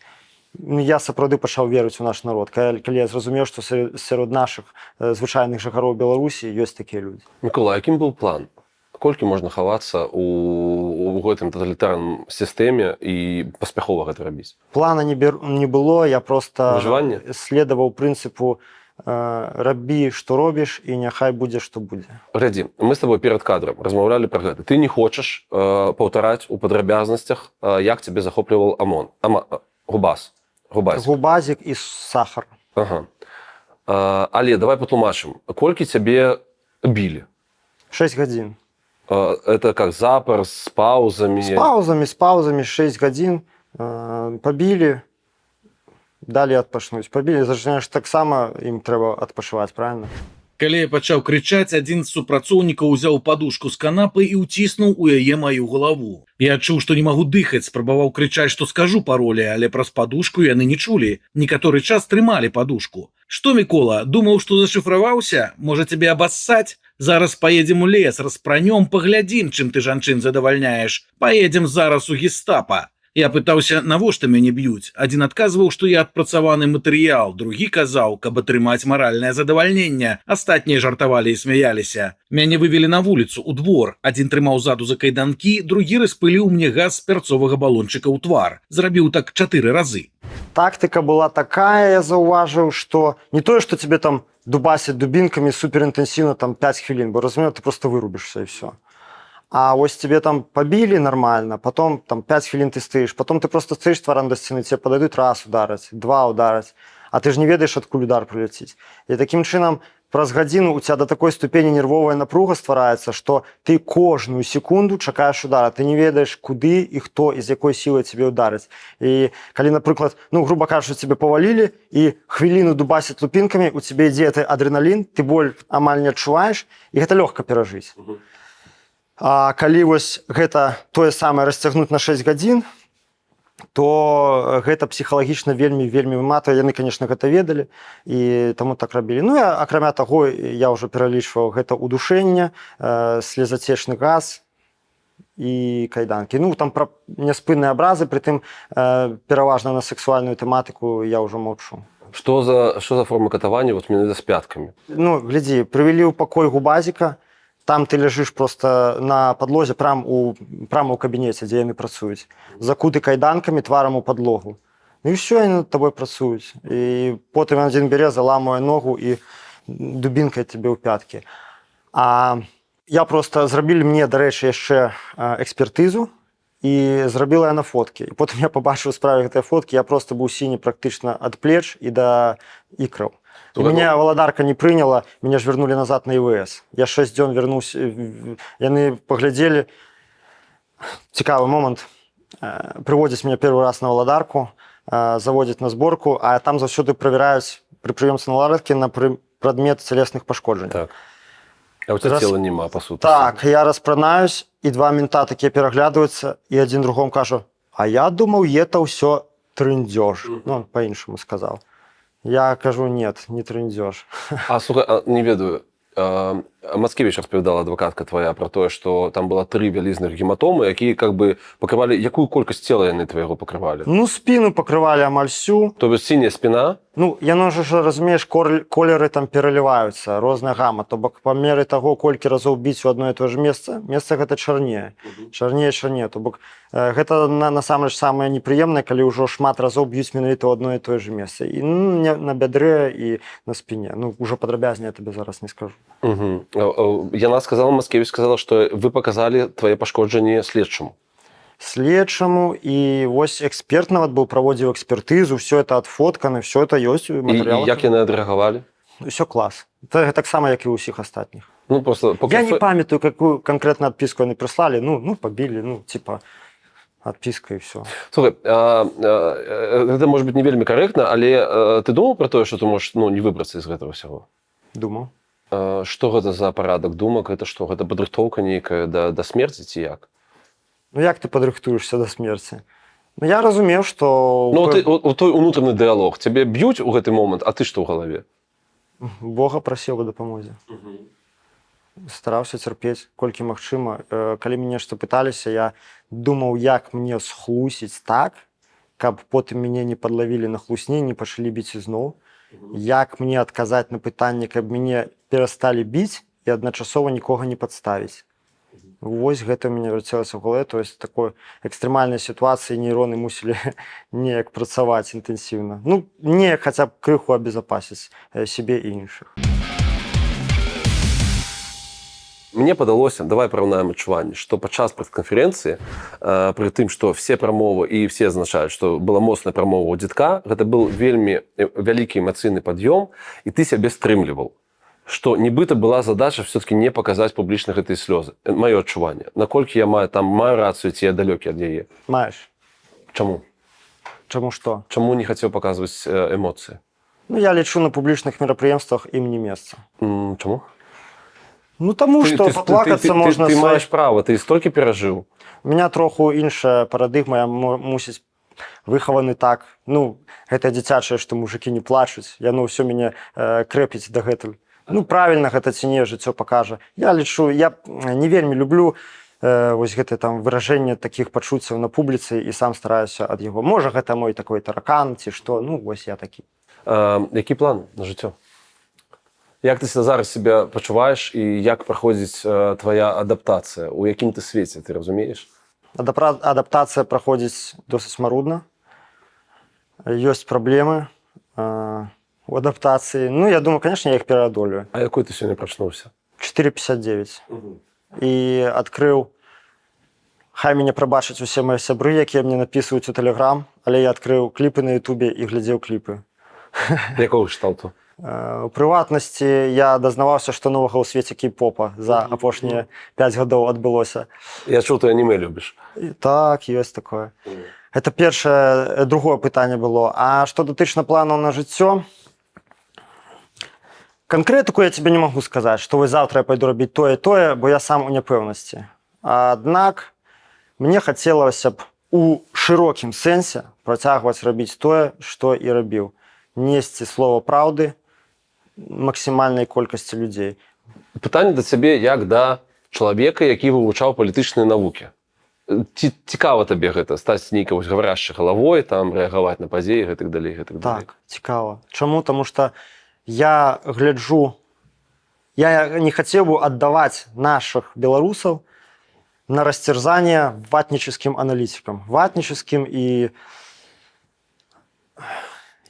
Я сапраўды пачаў верыць у наш народ, калі я зразумеў, што сярод нашых звычайных жыхароў Беларусі ёсць такія людзі. Мікола, якім быў план? Колькі можна хавацца у гэтым таталітарным сістэме і паспяхова гэта рабіць? Плана не было, я просто Выжыванне? следаваў прынцыпу рабі, што робіш, і няхай будзе, што будзе. Глядзі, мы з табой перад кадрам размаўлялі пра гэта. Ты не хочаш паўтараць у падрабязнасцях, як цябе захопліваў ОМОН. Губазік і сахар. Ага. Але давай патлумачым. Колькі цябе білі? 6 гадзін. Это как запар, з паузамі? З паузамі 6 гадзін. Пабілі. Далі адпачнуць. Пабілі, зачынаеш, таксама ім трэба адпачываць, правильно? Калі я пачаў крычаць, адзін з супрацоўнікаў узяў падушку з канапы і ўціснуў у яе маю галаву. Я адчуў, што не магу дыхаць, спрабаваў крычаць, што скажу паролі, але праз падушку яны не чулі. Некаторы час трымалі падушку. Што, Мікола, думаў, што зашыфраваўся? Можа, цябе абассаць? Зараз паедзем у лес, распранём, паглядзім, чым ты жанчын задавальняеш. Паедзем зараз у гестапа. Я пытаўся, навошта мяне б'юць. Адзін адказваў, што я адпрацаваны матэрыял, другі казаў, каб атрымаць маральнае задавальненне. Астатнія жартавалі і смяяліся. Мяне вывелі на вуліцу, у двор. Адзін трымаў ззаду за кайданкі, другі распыліў мне газ з пярцовага балончыка ў твар. Зрабіў так 4 разы. Тактыка была такая, я заўважыў, што не тое, што тебе там дубасяць дубінкамі суперінтэнсіўна там 5 хвілін, бо разумею, ты просто вырубішся і все. А вось тебе там побили нормально, потом там 5 хвілін ты стаіш, потом ты просто стаіш тварам да сцены, тебе подойдут раз удараць, 2 удараць, а ты ж не ведаеш, адкуль удар прыляціць. І такім чынам праз гадзіну у тебя до такой ступені нервовая напруга ствараецца, што ты кожную секунду чакаеш удара, ты не ведаеш, куды і хто і з якой сілай тебе ударыць. І калі, напрыклад, ну, грубо кажучы, тебе павалілі і хвіліну дубасяць лупінкамі, у тебе ідзе адреналін, ты боль амаль не адчуваеш, і гэта лёгка перажыць. А калі вось гэта тое самае расцягнуць на 6 гадзін, то гэта псіхалагічна вельмі выматвае. Яны, конечно, гэта ведалі і таму так рабілі. Ну, і акрамя таго, я ўжо пералічваў гэта удушэнне, слезацечны газ і кайданкі. Ну, там пра няспынныя абразы, прытым пераважна на сексуальную тэматыку я ўжо маўчу. Што за форма катавання вот менавіта з пяткамі? Ну, глядзі, прывялі ў пакой губазіка. Там ты ляжыш просто на падлозе прямо ў кабінеце, дзе яны працуюць. Закуты кайданкамі тварам у падлогу. Ну і все, яны над табой працуюць. І потым адзін бярэ, заламуе ногу і дубінкай тебе ў пяткі. А я просто зрабілі мне, дарэчы, яшчэ экспертызу, і зрабіла я на фоткі. І потым я пабачыў у справе гэтай фоткі, я просто быў сіні практычна ад плеч і да ікраў. І мяне валадарка не прыняла, мяне ж вярнулі назад на ІВС. Я 6 дзён вярнуўся, яны паглядзелі. Цікавы момант. Прыводзяць мяне першы раз на валадарку, заводзяць на зборку, а там заўсёды правяраюць пры прыёмцы на валадаркі на прадмет цялесных пашкоджанняў. Так. А у тебя цела нема, по суті. Так, я распранаюсь, і 2 мента такія пераглядваюцца, і адзін другому кажа: а я думаў, это ўсё трындзёж. Ну, он па-іншаму сказаў. Я кажу: нет, не трындзёж. А, слухай, не ведаю, Мацкевіч распавядала, адвакатка твоя, про тое, што там была 3 вялізных гематомы, якія как бы пакрывалі, якую колькасць цела яны твайго пакрывалі? Ну, спіну пакрывалі амаль всю. То бок сіняя спіна? Ну, яно ж, разумееш, колеры там пераліваюцца, розная гама. То бок па меры таго, колькі разоў біць у одно і то же месца, месца гэта чарнее. Чарнее. То бок гэта насамрэч самае непрыемнае, калі ўжо шмат разоў б'юць менавіта ў одно і тое же месца. І на бядрэ і на спіне. Ну, ўжо падрабязней я табе зараз не скажу. Яна сказала, Мацкевіч сказала, што вы паказалі твае пашкоджанні следчаму. Следчаму, і вось эксперт нават быў, праводзіў экспертызу, все это адфоткана, все это ёсць у матэрыялах. І як яны адрэагавалі? Усё клас. Это таксама, як і ў усіх астатніх. Ну, просто... Я не памятаю, какую конкретно отписку они прислали. Ну, побили, ну, типа, отписка и все. Слухай, гэта, может быть, не вельмі карэктна, але ты думаў пра тое, што ты можаш, ну, не выбрацца з гэтага ўсяго? Думаў. Што гэта за парадак думак? Гэта што? Гэта падрыхтоўка нейкая да смерці ці як? Ну, як ты падрыхтуешься до смерти? Ну, я разумеў, што... Ну, той унутраны дыялог. Цябе б'юць у гэты момант, а ты што ў галаве? Бога прасіў о дапамозе. Стараўся цярпець, колькі магчыма. Калі мяне што пыталіся, я думаў, як мне схлусіць так, каб потым мяне не падлавілі на хлусні, не пачалі біць ізноў. Як мне адказаць на пытанне, каб мяне перасталі біць і адначасова нікога не падставіць. Вось гэта ў мяне вярцелася ў галаве, то есть такой экстрэмальнай сітуацыі нейроны мусілі неяк працаваць інтэнсіўна. Ну, неяк хаця б крыху абезапасіць сябе і іншых. Мне падалося, давай параўнаем адчуванні, што падчас прэс-канферэнцыі, пры тым, што все прамовы і все азначаюць, што была моцная прамова ў дзедка, гэта быў вельмі вялікі эмацыйны пад'ём, і ты сябе стрымліваў. Што нібыта была задача все-таки не паказаць публічна гэтыя слёзы. Маё адчуванне. Наколькі я маю рацыю, ці я далёкі ад яе? Маеш. Чаму? Чаму што? Чаму не хацеў паказваць эмоцыі? Ну, я лічу, на публічных мерапрыемствах ім не месца. Чаму? Ну, таму што паплакацца можна... Ты маеш права, ты столькі перажыў. У меня троху іншая парадыгма, я мусіць выхаваны так. Ну, гэта дзіцячае, што мужыкі не плачуць. Яно ўсё мяне крэпіць дагэтуль. Ну, правильно гэта ці не, жыццё пакажа. Я лічу, я не вельмі люблю вось гэта там выражэнне такіх пачуццяў на публіцы і сам стараюся ад яго. Можа, гэта мой такой таракан ці што, ну, вось я такі. Які план на жыццё? Як ты зараз себе пачуваеш і як праходзіць твая адаптацыя? У якім ты свеце, ты разумееш? Адаптацыя праходзіць досыць марудна. Ёсць праблемы у адаптацыі. Ну, я думаю, конечно, я их пераадолюю. А якой ты сёння прачнуўся? 4,59. І адкрыў, хай мяне прабачаць усе мае сябры, якія мне напісваюць у Тэлеграм, але я адкрыў кліпы на Ютубе і глядзеў кліпы. Якого кшталту? У прыватнасці я дазнаваўся, што новага ў свеце кей-попа за апошнія 5 гадоў адбылося. Я чуў, ты аніме любіш. Так, ёсць такое. Это першае, другое пытанне было. А што датычна планаў на жыццё? Канкрэтыку я тебе не магу сказаць, што вось заўтра я пайду рабіць тое і тое, бо я сам у няпэўнасці. Аднак мне хацелася б у шырокім сэнсе працягваць рабіць тое, што і рабіў. Несці слова праўды максімальнай колькасці людзей. Пытанне да цябе як да чалавека, які вывучаў палітычныя навукі. Цікава табе гэта, стаць нейкай гаварашчай галавой, там рэагаваць на падзеі, гэтак далей, гэтак далей. Так, цікава. Чаму? Таму што я гляджу, я не хацеў бы аддаваць нашых беларусаў на расцярзанне ватнічаскім аналітыкам. Ватнічаскім і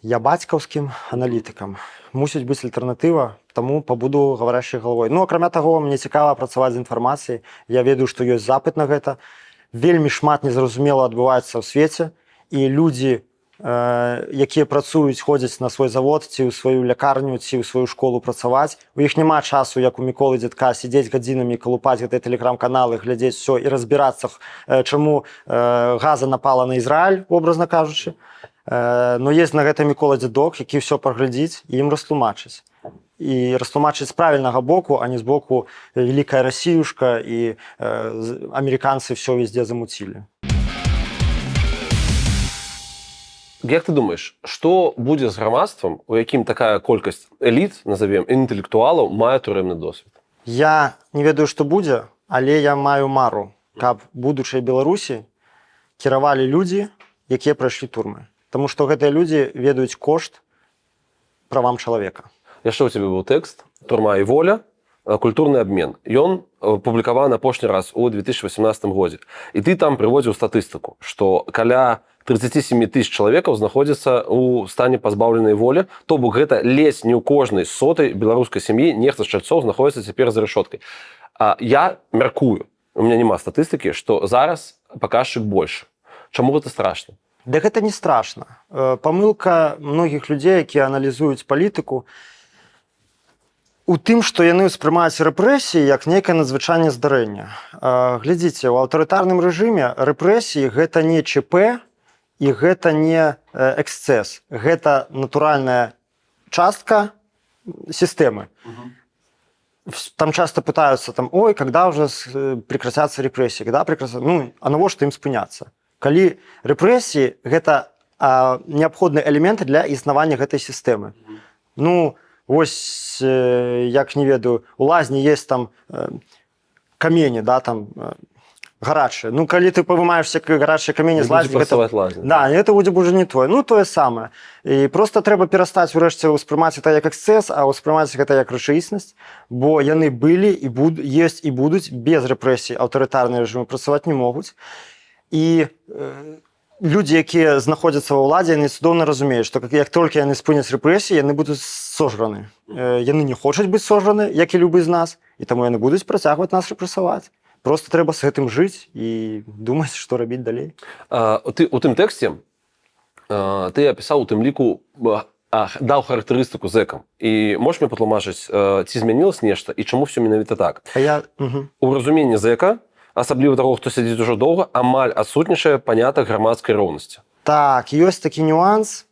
Я бацькаўскім аналітыкам. Мусіць быць альтэрнатыва, таму пабуду гаварящай галавой. Ну, акрамя таго, мне цікава працаваць з інфармацыяй. Я ведаю, што ёсць запыт на гэта. Вельмі шмат незразумела адбываецца ў свеце, і людзі, якія працуюць, ходзяць на свой завод, ці ў сваю лякарню, ці ў сваю школу працаваць. У іх няма часу, як у Міколы Дзядка, сядзець гадзінамі, калупаць гэтыя тэлеграм-каналы, глядзець все і разбірацца, чаму Газа напала на Ізраіль, образна кажучы. Но есть на гэта Мікола Дзядок, які ўсё праглядзіць і ім растлумачыць. І растлумачыць з правільнага боку, а не з боку вялікая Расіюшка і амерыканцы все везде замуцілі. Як ты думаеш, што будзе з грамадствам, у якім такая колькасць эліт, назовем, інтэлектуалаў, мае турэмны досвед? Я не ведаю, што будзе, але я маю мару, каб будучай Беларусі кіравалі людзі, якія прайшлі турмы. Таму што гэтыя людзі ведаюць кошт правам чалавека. Яшчэ ў цябе быў тэкст «Турма і воля. Культурны абмен». Ён публікаваны апошні раз у 2018 годзе. І ты там прыводзіў статыстыку, што каля 37 тысяч чалавекаў знаходзіцца ў стане пазбаўленай волі, то бок гэта ледзь не ў кожнай сотай беларускай сям'і нехта з чальцоў знаходзіцца цяпер за рэшоткай. Я мяркую, у меня няма статыстыкі, што зараз паказчык большы. Чаму гэта страшна? Да гэта не страшна. Памылка многіх людзей, якія аналізуюць палітыку, у тым, што яны ўспрымаюць рэпрэсіі як нейкае надзвычайнае здарэнне. Глядзіце, у аўтарытарным рэжыме рэпрэсіі гэта не ЧП, і гэта не эксцэс. Гэта натуральная частка сістэмы. Там часто пытаются, ой, когда уже прекратятся репрессии, когда прекратятся... Ну, а навошта ім спыняцца? Калі рэпрэсіі, гэта неабходны элемент для існавання гэтай сістэмы. Ну, вось, як не ведаю, у лазні есть там камені, да, там... гарачыя. Ну, калі ты павымаешся гарачыя камені з лазні, гэта будзе ўжо не тое. Ну, тое самае. І проста трэба перастаць урэшце ўспрымаць гэта як эксцэс, а ўспрымаць гэта як рэчаіснасць, бо яны былі і ёсць і будуць без рэпрэсій. Аўтарытарныя рэжымы працаваць не могуць. І людзі, якія знаходзяцца ва ўладзе, яны цудоўна разумеюць, што як толькі яны спыняць рэпрэсіі, яны будуць сожраны. Яны не хочуць быць сожраны, як і любы з нас, і таму яны будуць працягваць нас рэпрэсаваць. Просто трэба з гэтым жыць і думаць, што рабіць далей. У тым тэксце ты апісаў у тым ліку, даў характарыстыку зэкам. І можаш мне патлумачыць, ці змянілася нешта і чаму ўсё менавіта так? У разуменні зэка, асабліва таго, хто сядзіць ужо доўга, амаль адсутнічае панятак грамадскай роўнасці. Так, ёсць такі нюанс,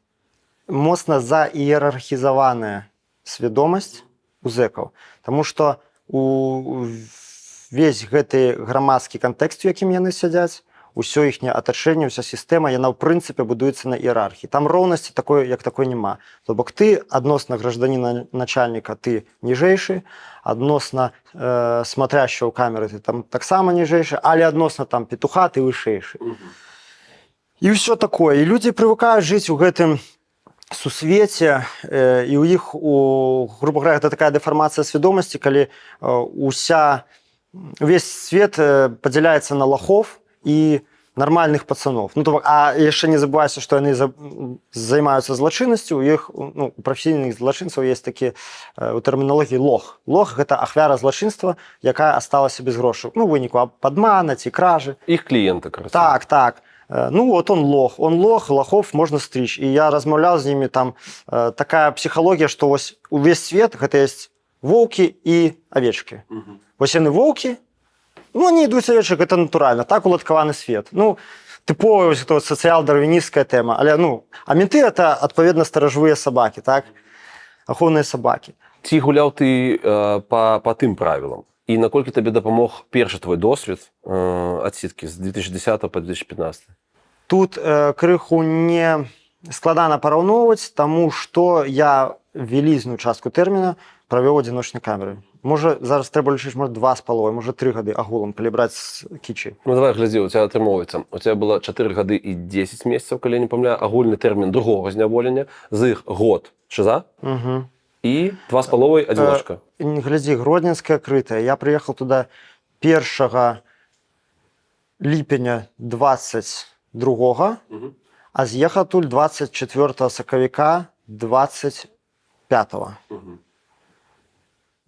моцна заіерархізаваная свядомасць у зэкаў. Таму што увесь гэты грамадскі кантэкст, у якім яны сядзяць, усё іхняе атачэнне, уся сістэма, яна ў прынцыпе будуецца на іерархіі. Там роўнасці такой, як такой няма. То бок ты адносна гражданіна начальніка ты ніжэйшы, адносна смотрящего камеры ты там таксама ніжэйшы, але адносна там петуха ты вышэйшы. І ўсё такое. І людзі прывыкаюць жыць у гэтым сусвеце, і ў іх, грубо говоря, гэта такая дэфармацыя свядомасці, калі увесь свет падзяляецца на лохов і нармальных пацанов. Ну, то, а яшчэ не забывайся, што яны займаюцца злачыннасцю, у іх, ну, у прафесійных злачынцаў есть такі у тэрміналогіі лох. Лох – гэта ахвяра злачынства, якая асталася без грошаў. Ну, у выніку падмана ці кражы. Іх кліенты, кажется. Так, так. Ну, вот он лох. Он лох, лохов можна стричь. І я размаўляў з імі, там такая псіхалогія, што вось увесь свет гэта есть воўкі і авечкі. Вось яны воўкі, ну, они ідуць авечак, гэта натуральна, так уладкаваны свет. Ну, тыповая сацыял-дарвінісцкая тэма. Але, ну, а менты – это, адпаведна, старажвыя сабакі, так? Ахоўныя сабакі. Ці гуляў ты па тым правілам? І наколькі табе дапамог першы твой досвед адсіткі з 2010 па 2015? Тут крыху не складана параўноўваць, таму што я вялізную частку тэрміна правёў адзіночнай камеры. Можа, зараз трэба лічыць, можа, 2,5, можа, 3 гады агулам, калі браць з кічы. Ну, давай, глядзі, у цябе атрымоўваецца. У цябе было 4 гады і 10 месяцаў, калі я не памятаю, агульны тэрмін другога зняволення, з іх год шыза і 2,5 адзіночка. Глядзі, Гродненская крытая. Я прыехаў туда 1 ліпеня 22-го, А з'ехаў адтуль 24 сакавіка 25-го.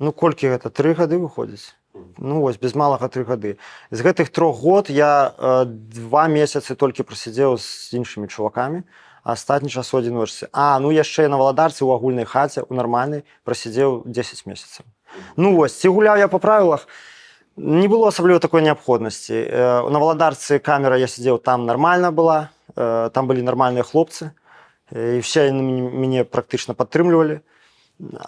Ну, колькі гэта? 3 гады выходзіць? Ну, вось, без малага 3 гады. З гэтых 3 год я 2 месяцы толькі прасядзеў з іншымі чувакамі, а астатні час у адзіночцы. Ну, яшчэ на Валадарцы ў агульнай хаце, у нармальнай, прасядзеў 10 месяцаў. Ну, вось, ці гуляў я па правілах? Не было асабліва такой неабходнасці. На Валадарцы камера, я сидзеў, там нармальна была, там былі нармальныя хлопцы, і все мяне практычна падтрымлівалі.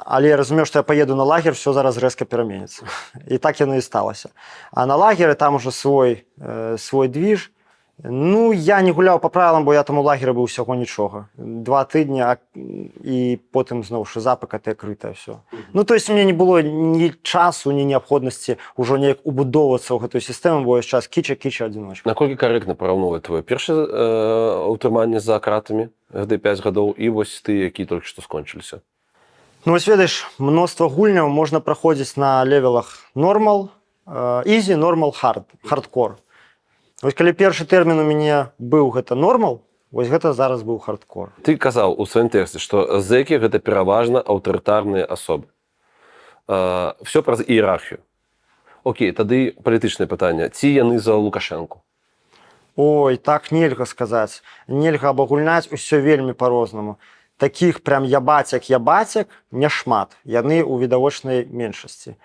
Але я разумеў, што я паеду на лагер, все зараз рэзка пераменіцца. І так яно і сталася. А на лагеры там ужо свой движ. Ну, я не гуляў па правілам, бо я там у лагеры быў усяго нічога. 2 тыдні, і потым зноў шыза, ПКТ крытае, все. Ну, то есть, у меня не было ні часу, ні неабходнасці ўжо неяк убудоўвацца ў гэтую сістэму, бо ёсць час кіча, адзіночка. Наколькі карэктна параўноўваць твоё першае ўтрыманне за кратамі, гэты 5 гадоў, і вось ты, які толькі што скончыліся? Ну, вось ведаеш, мноства гульняў можна праходзіць на левелах нормал, easy, нормал, хардкор. Вось калі першы тэрмін у мяне быў гэта нормал, вось гэта зараз быў хардкор. Ты казаў у сваім тэксце, што зэкі гэта пераважна аўтарытарныя асобы. Всё праз іерархію. Окей, тады палітычнае пытанне. Ці яны за Лукашэнку? Ой, так нельга сказаць. Нельга абагульняць, усё вельмі па-рознаму. Такіх прям ябацяк няшмат. Яны ў відавочнай меншасці.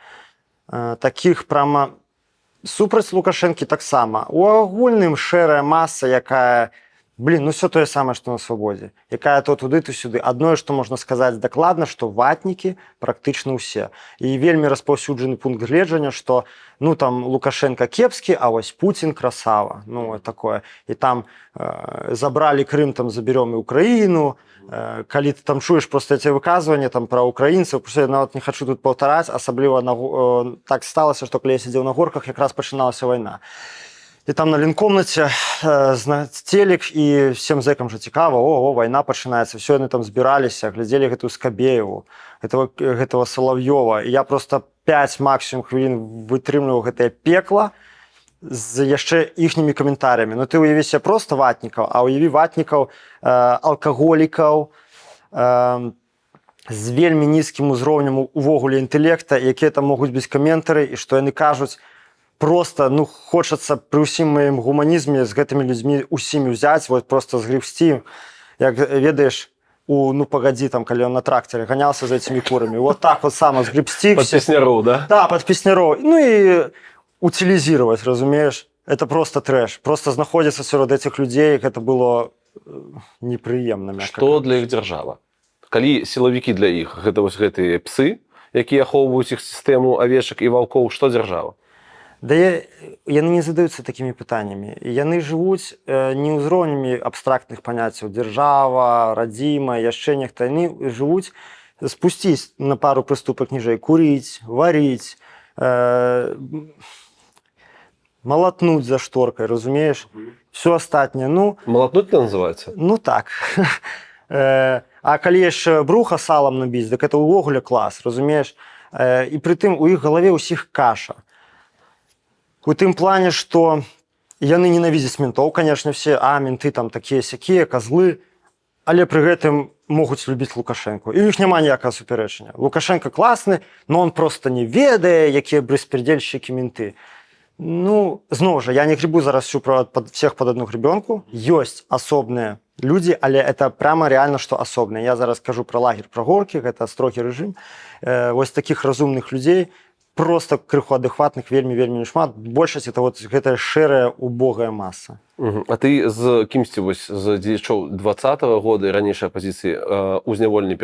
Такіх прямо супраць Лукашэнкі таксама. У агульным шэрая маса, якая, ну все тое самае, што на свабодзе. Якая то туды, то сюды. Адное, што можна сказаць дакладна, што ватнікі практычна ўсе. І вельмі распаўсюджаны пункт гледжання, што ну там Лукашенко кепскі, а вось Путін красава. Ну, такое. І там забралі Крым, там заберём і Украіну. Калі ты там чуеш просто эти выказванні там пра украінцаў, я нават не хачу тут паўтараць, асабліва так сталася, што калі я сидзеў на горках, якраз пачыналася вайна. І там на лінкомнаце телек, і всем зэкам жа цікава, вайна пачынаецца, все яны там збіраліся, глядзелі гэтую Скабееву, гэтага Салаўёва, і я просто 5 максимум хвілін вытрымліваў гэтае пекла з яшчэ іхнімі каментарямі. Ну ты уяві себе просто ватнікаў, а уяві ватнікаў, алкаголікаў, з вельмі нізкім узроўнем увогуле інтэлекта, якія там могуць быць каментары, і што яны кажуць, просто, ну, хочацца пры ўсім маім гуманізме з гэтымі людзьмі усімі ўзяць, вот просто згребсці, як ведаеш, ну, погоди, там, калі он на тракторе ганялся за этими курами, вот так вот само згребсці. Под песняров, да? Да, под песняров. Ну и утилизировать, разумеешь? Это просто трэш. Просто знаходзіцца сярод этих людзей, гэта было непрыемна, мякка. Што для іх дзяржава? Калі сілавікі для іх, гэта вось гэтыя псы, якія ахоўваюць іх сістэму авечак і ваўкоў, што дзяржава? Да яны не задаюцца такімі пытаннямі. Яны жывуць не ўзроўнямі абстрактных паняццяў. Дзяржава, радзіма, яшчэ нехта. Яны жывуць спусціць на пару прыступак ніжэй, курыць, варыць, малатнуць за шторкай, разумееш? Все астатняе, ну... Малатнуць это называецца? Ну так. А калі яшчэ бруха салам набіць, дык это ўвогуле клас, разумееш? І прытым у іх галаве ўсіх каша. У тым плане, што яны ненавідзяць ментоў, конечно, все, менты там такія-сякія, козлы, але пры гэтым могуць любіць Лукашэнку. І у іх няма ніякага супярэчання. Лукашенко класны, но он просто не ведае, якія беспредельшчыкі менты. Ну, зноў жа, я не гребу зараз всех под одну гребенку. Ёсць асобныя людзі, але это прямо реально, што асобныя. Я зараз кажу пра лагер, пра горкі, гэта строгі рэжым. Вось такіх разумных людзей, просто крыху адэкватных, вельмі-вельмі нешмат. Большасць это вот гэтая шэрая убогая маса. А ты з кімсьці вось з дзеячоў 20-го года і ранейшай апазіцыі у зняволенні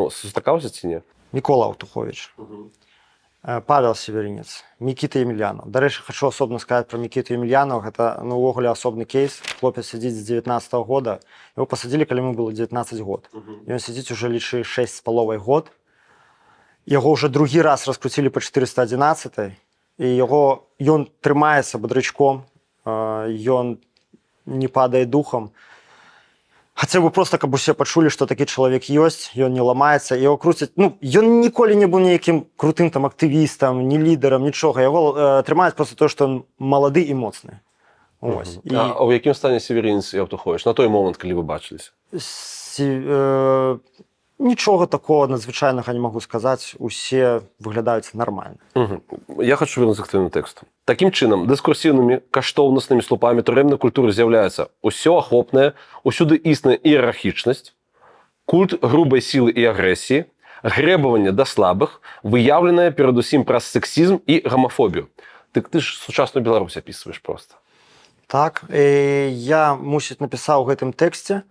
сустракаўся ці не? Мікола Аўтухович, Павел Северинец, Мікіта Емельянов. Дарэчы, хачу асобна сказаць пра Мікіту Емельянова. Гэта увогуле асобны кейс. Хлопец сядзіць з 19-го года. Яго пасадзілі, калі ему было 19 год. Ён сядзіць уже лічы 6,5 год. Яго ўжо другі раз раскруцілі па 411, і ён трымаецца бадрычком, ён не падае духам. Хацеў бы просто, каб усе пачулі, што такі чалавек ёсць, ён не ламаецца, яго круцяць. Ну, ён ніколі не быў нейкім крутым там актывістам, ні лідарам, нічога. Яго трымаюць просто то, што ён малады і моцны. Ось. І... А у якім стані Северінець і Автухович на той момент, коли ви бачилися? Нічого такого надзвичайного не можу сказати. Усі виглядають нормально. Я хочу вернутися к твоєму тексту. Таким чином, дискурсивними, каштовнісними слупами туремної культури з'являється усеохопне, усюди існа ієрархічність, культ грубої сили і агресії, гребування до слабих, виявлене передусім праз сексизм і гомофобію. Ти ж сучасну Білорусь описуєш просто. Так, я, мусить, написав у гэтым тэксце.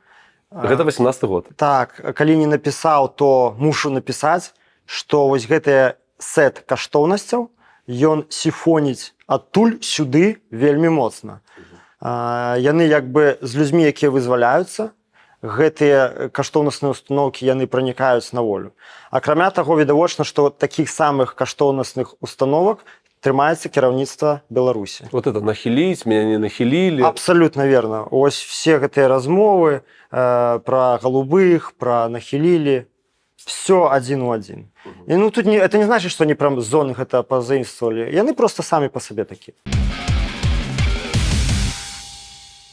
Гэта 18-й год. Так, калі не напісаў, то мушу напісаць, што вось гэты сет каштоўнасцяў, ён сіфоніць адтуль сюды вельмі моцна. Яны як бы з людзьмі, якія вызваляюцца, гэтыя каштоўнасныя установкі, яны пранікаюць на волю. Акрамя таго, відавочна, што такіх самых каштоўнасных установак трымаецца кіраўніцтва Беларусі. Вот это нахилить, меня не нахилили. Абсолютно верно. Ось все гэтыя размовы про голубых, про нахилили, все один у один. И ну тут это не значит, что они прям з зоны гэта позаимствовали. Яны просто сами по себе такие.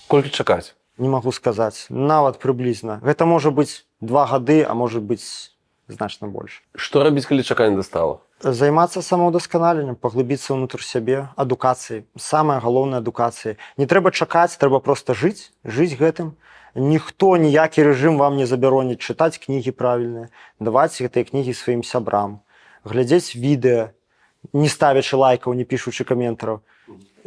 Колькі чакаць? Не могу сказать. Нават приблизно. Гэта может быть 2 гады, а может быть значно больше. Што рабіць, калі чаканне дастала? Займацца самаўдасканаленнем, паглыбіцца ўнутр сябе, адукацыяй. Самая галоўная адукацыя. Не трэба чакаць, трэба просто жыць гэтым. Ніхто, ніякі рэжым вам не забароніць чытаць кнігі правільныя, даваць гэтыя кнігі сваім сябрам, глядзець відэа, не ставячы лайкаў, не пішучы каментараў.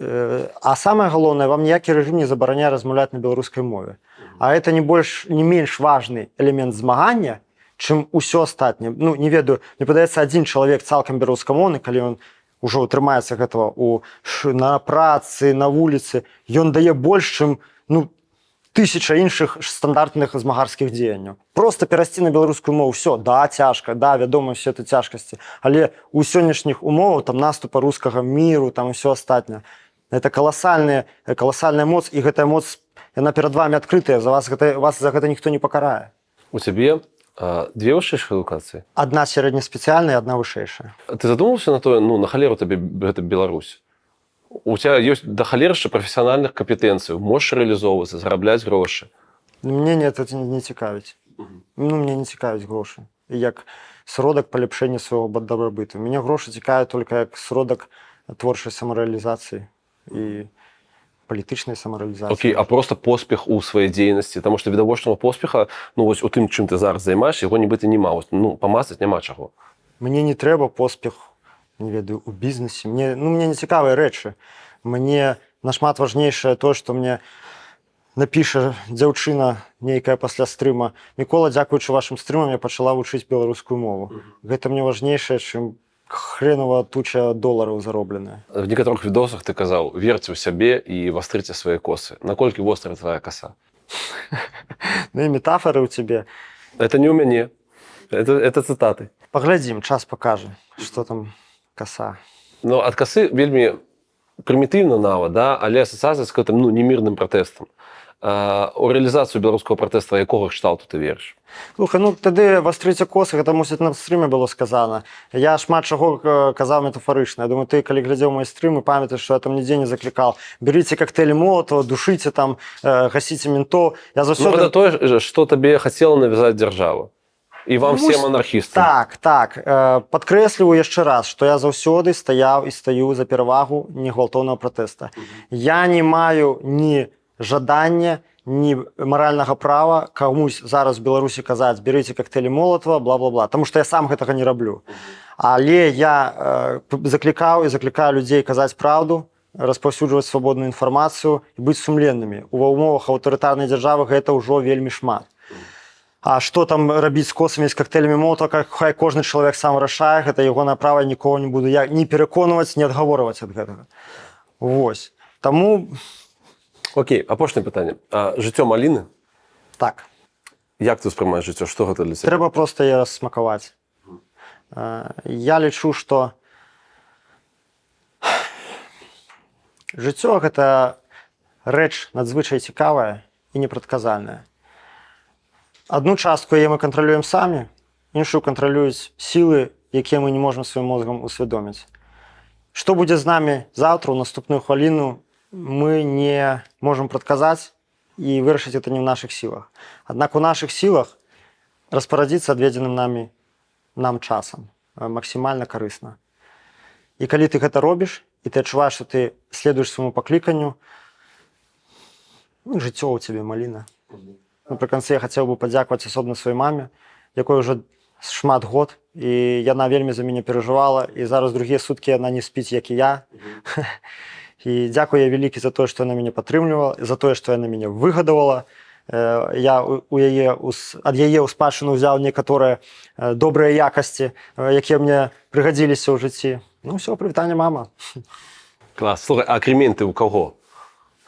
А самае галоўнае, вам ніякі рэжым не забараняе размаўляць на беларускай мове. А это не менш важны элемент змагання, чым усё астатняе. Ну, не ведаю, мне падаецца, адзін чалавек цалкам беларускамоўны, калі ён ужо ўтрымаецца гэтага на працы, на вуліцы, ён дае больш, чым 1000 іншых стандартных змагарскіх дзеянняў. Просто перайсці на беларускую мову, все, да, цяжка, да, вядома, все это цяжкасці, але у сённяшніх умовах, там, наступа рускага міру, там, і ўсё астатняе, это колоссальная моц, і гэтая моц, яна перад вами адкрытая, вас за гэта ніхто не пакарае. У цябе 2 вышэйшых адукацыі? Одна сярэднеспецыяльная, одна вышэйшая. Ты задумаўся на тое, на халеру табе гэта Беларусь? У тебя есть до халерышча профессиональных компетенций, можешь реализовываться, зарабляць грошы. Мне это не цікавіць. Мне не цікавіць грошы. Як сродак паляпшэння свайго дабрабыту. Мяне грошы цікавяць толькі як сродак творчай самарэалізацыі і палітычнай самарэалізацыі. Окей, а просто поспех у сваёй дзейнасці, таму што відавочнага поспеха, вось у тым, чым ты зараз займаешся, яго нібыта няма. Памацаць няма чаго. Мне не трэба поспех, не ведаю, у бізнесе. Мне не цікавыя рэчы. Мне нашмат важнейшае тое, што мне напіша дзяўчына нейкая пасля стрыма: «Мікола, дзякуючы вашым стрымам я пачала вучыць беларускую мову». Гэта мне важнейшае, чым хренова туча долараў заробленая. В некаторых відосах ты казаў: верьце ў сябе і вастрыце свае косы. Наколькі вострая твоя коса? Ну і метафоры ў цябе. Это не ў мяне. Это цытаты. Паглядзім, час пакажа, што там коса. Ну, ад касы вельмі прымітыўна нават, да? Але асацыяцыя з гэтым немірным пратэстам. У рэалізацыю беларускага пратэста якога кшталту ты верыш? Слухай, тады вастрыце косы, гэта, мусіць, на стрыме было сказана. Я шмат чаго казаў метафарычна. Я думаю, ты, калі глядзеў мой стрым, і памятаеш, што я там нідзе не заклікаў: берыце коктейлі Молотова, душыце там, гасіце ментов. Я заўсёды... Гэта тое, што табе хацела навязаць дзяржава. І вам всем анархістам. Так. Падкрэсліваю яшчэ раз, што я заўсёды стаяў і стаю за перавагу негвалтоўнага пратэста. Я не маю ні жадання, ні маральнага права камусь зараз в Беларусі казаць: берыце коктейлі Молотова, бла-бла-бла, таму што я сам гэтага не раблю. Але я заклікаю людзей казаць праўду, распаўсюджваць свабодную інфармацыю і быць сумленнымі. Ува ўмовах аўтарытарнай дзяржавы гэта ўжо вельмі шмат. А што там рабіць з косамі, з коктейлямі Молотова, хай кожны чалавек сам рашае, гэта ягонае права, нікого не буду я ні пераконваць, ні адгаворваць ад гэтага. Вось. Таму... Окей, апошняе пытанне. Жыццё маліны? Так. Як ты ўспрымаеш жыццё? Што гэта для цябе? Трэба проста яе рассмакаваць. Я лічу, што жыццё гэта рэч надзвычай цікавая і непрадказальная. Адну частку яе мы кантралюем самі, іншую кантралююць сілы, якія мы не можам сваім мозгам усвядоміць. Што будзе з намі заўтра, у наступную хвіліну, мы не можем прадказаць, і вырашыць это не ў нашых сілах. Аднак у нашых сілах распарадзіцца адведзеным нам часам максімальна карысна. І калі ты гэта робіш, і ты адчуваеш, што ты следуеш свайму пакліканню, жыццё ў цябе маліна. Напрыканцы я хацеў бы падзякаваць асобна сваёй маме, якой ўжо шмат год, і яна вельмі за мяне перажывала, і зараз другія суткі яна не спіць, як і я. І дзякую я вялікі за тое, што яна мяне падтрымлівала, за тое, што яна мяне выгадавала. Я ад яе ў спадчыну ўзяў некаторыя добрыя якасці, якія мне прыгадзіліся ў жыцці. Ну ўсё, прывітанне, мама. Клас. Слухай, а кремень ты ў каго?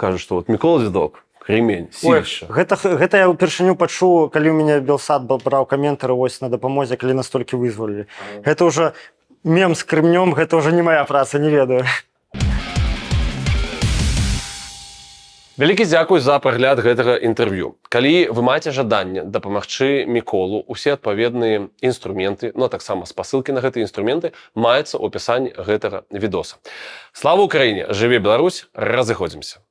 Кажуць, што вот Мікола Дзядок, кремень, сілішча. Гэта я ўпершыню пачуў, калі ў мяне Белсат браў каментары вось на дапамозе, калі настолькі вызвалілі. Гэта ўжо мем з кремнём, гэта ўжо не моя праца, не ведаю. Вялікі дзякуй за прагляд гэтага інтэрв'ю. Калі вы маеце жаданне дапамагчы Міколу, усе адпаведныя інструменты, ну а таксама спасылкі на гэтыя інструменты маюцца ў апісанні гэтага відоса. Слава Ўкраіне! Жыве Беларусь! Разыходзімся!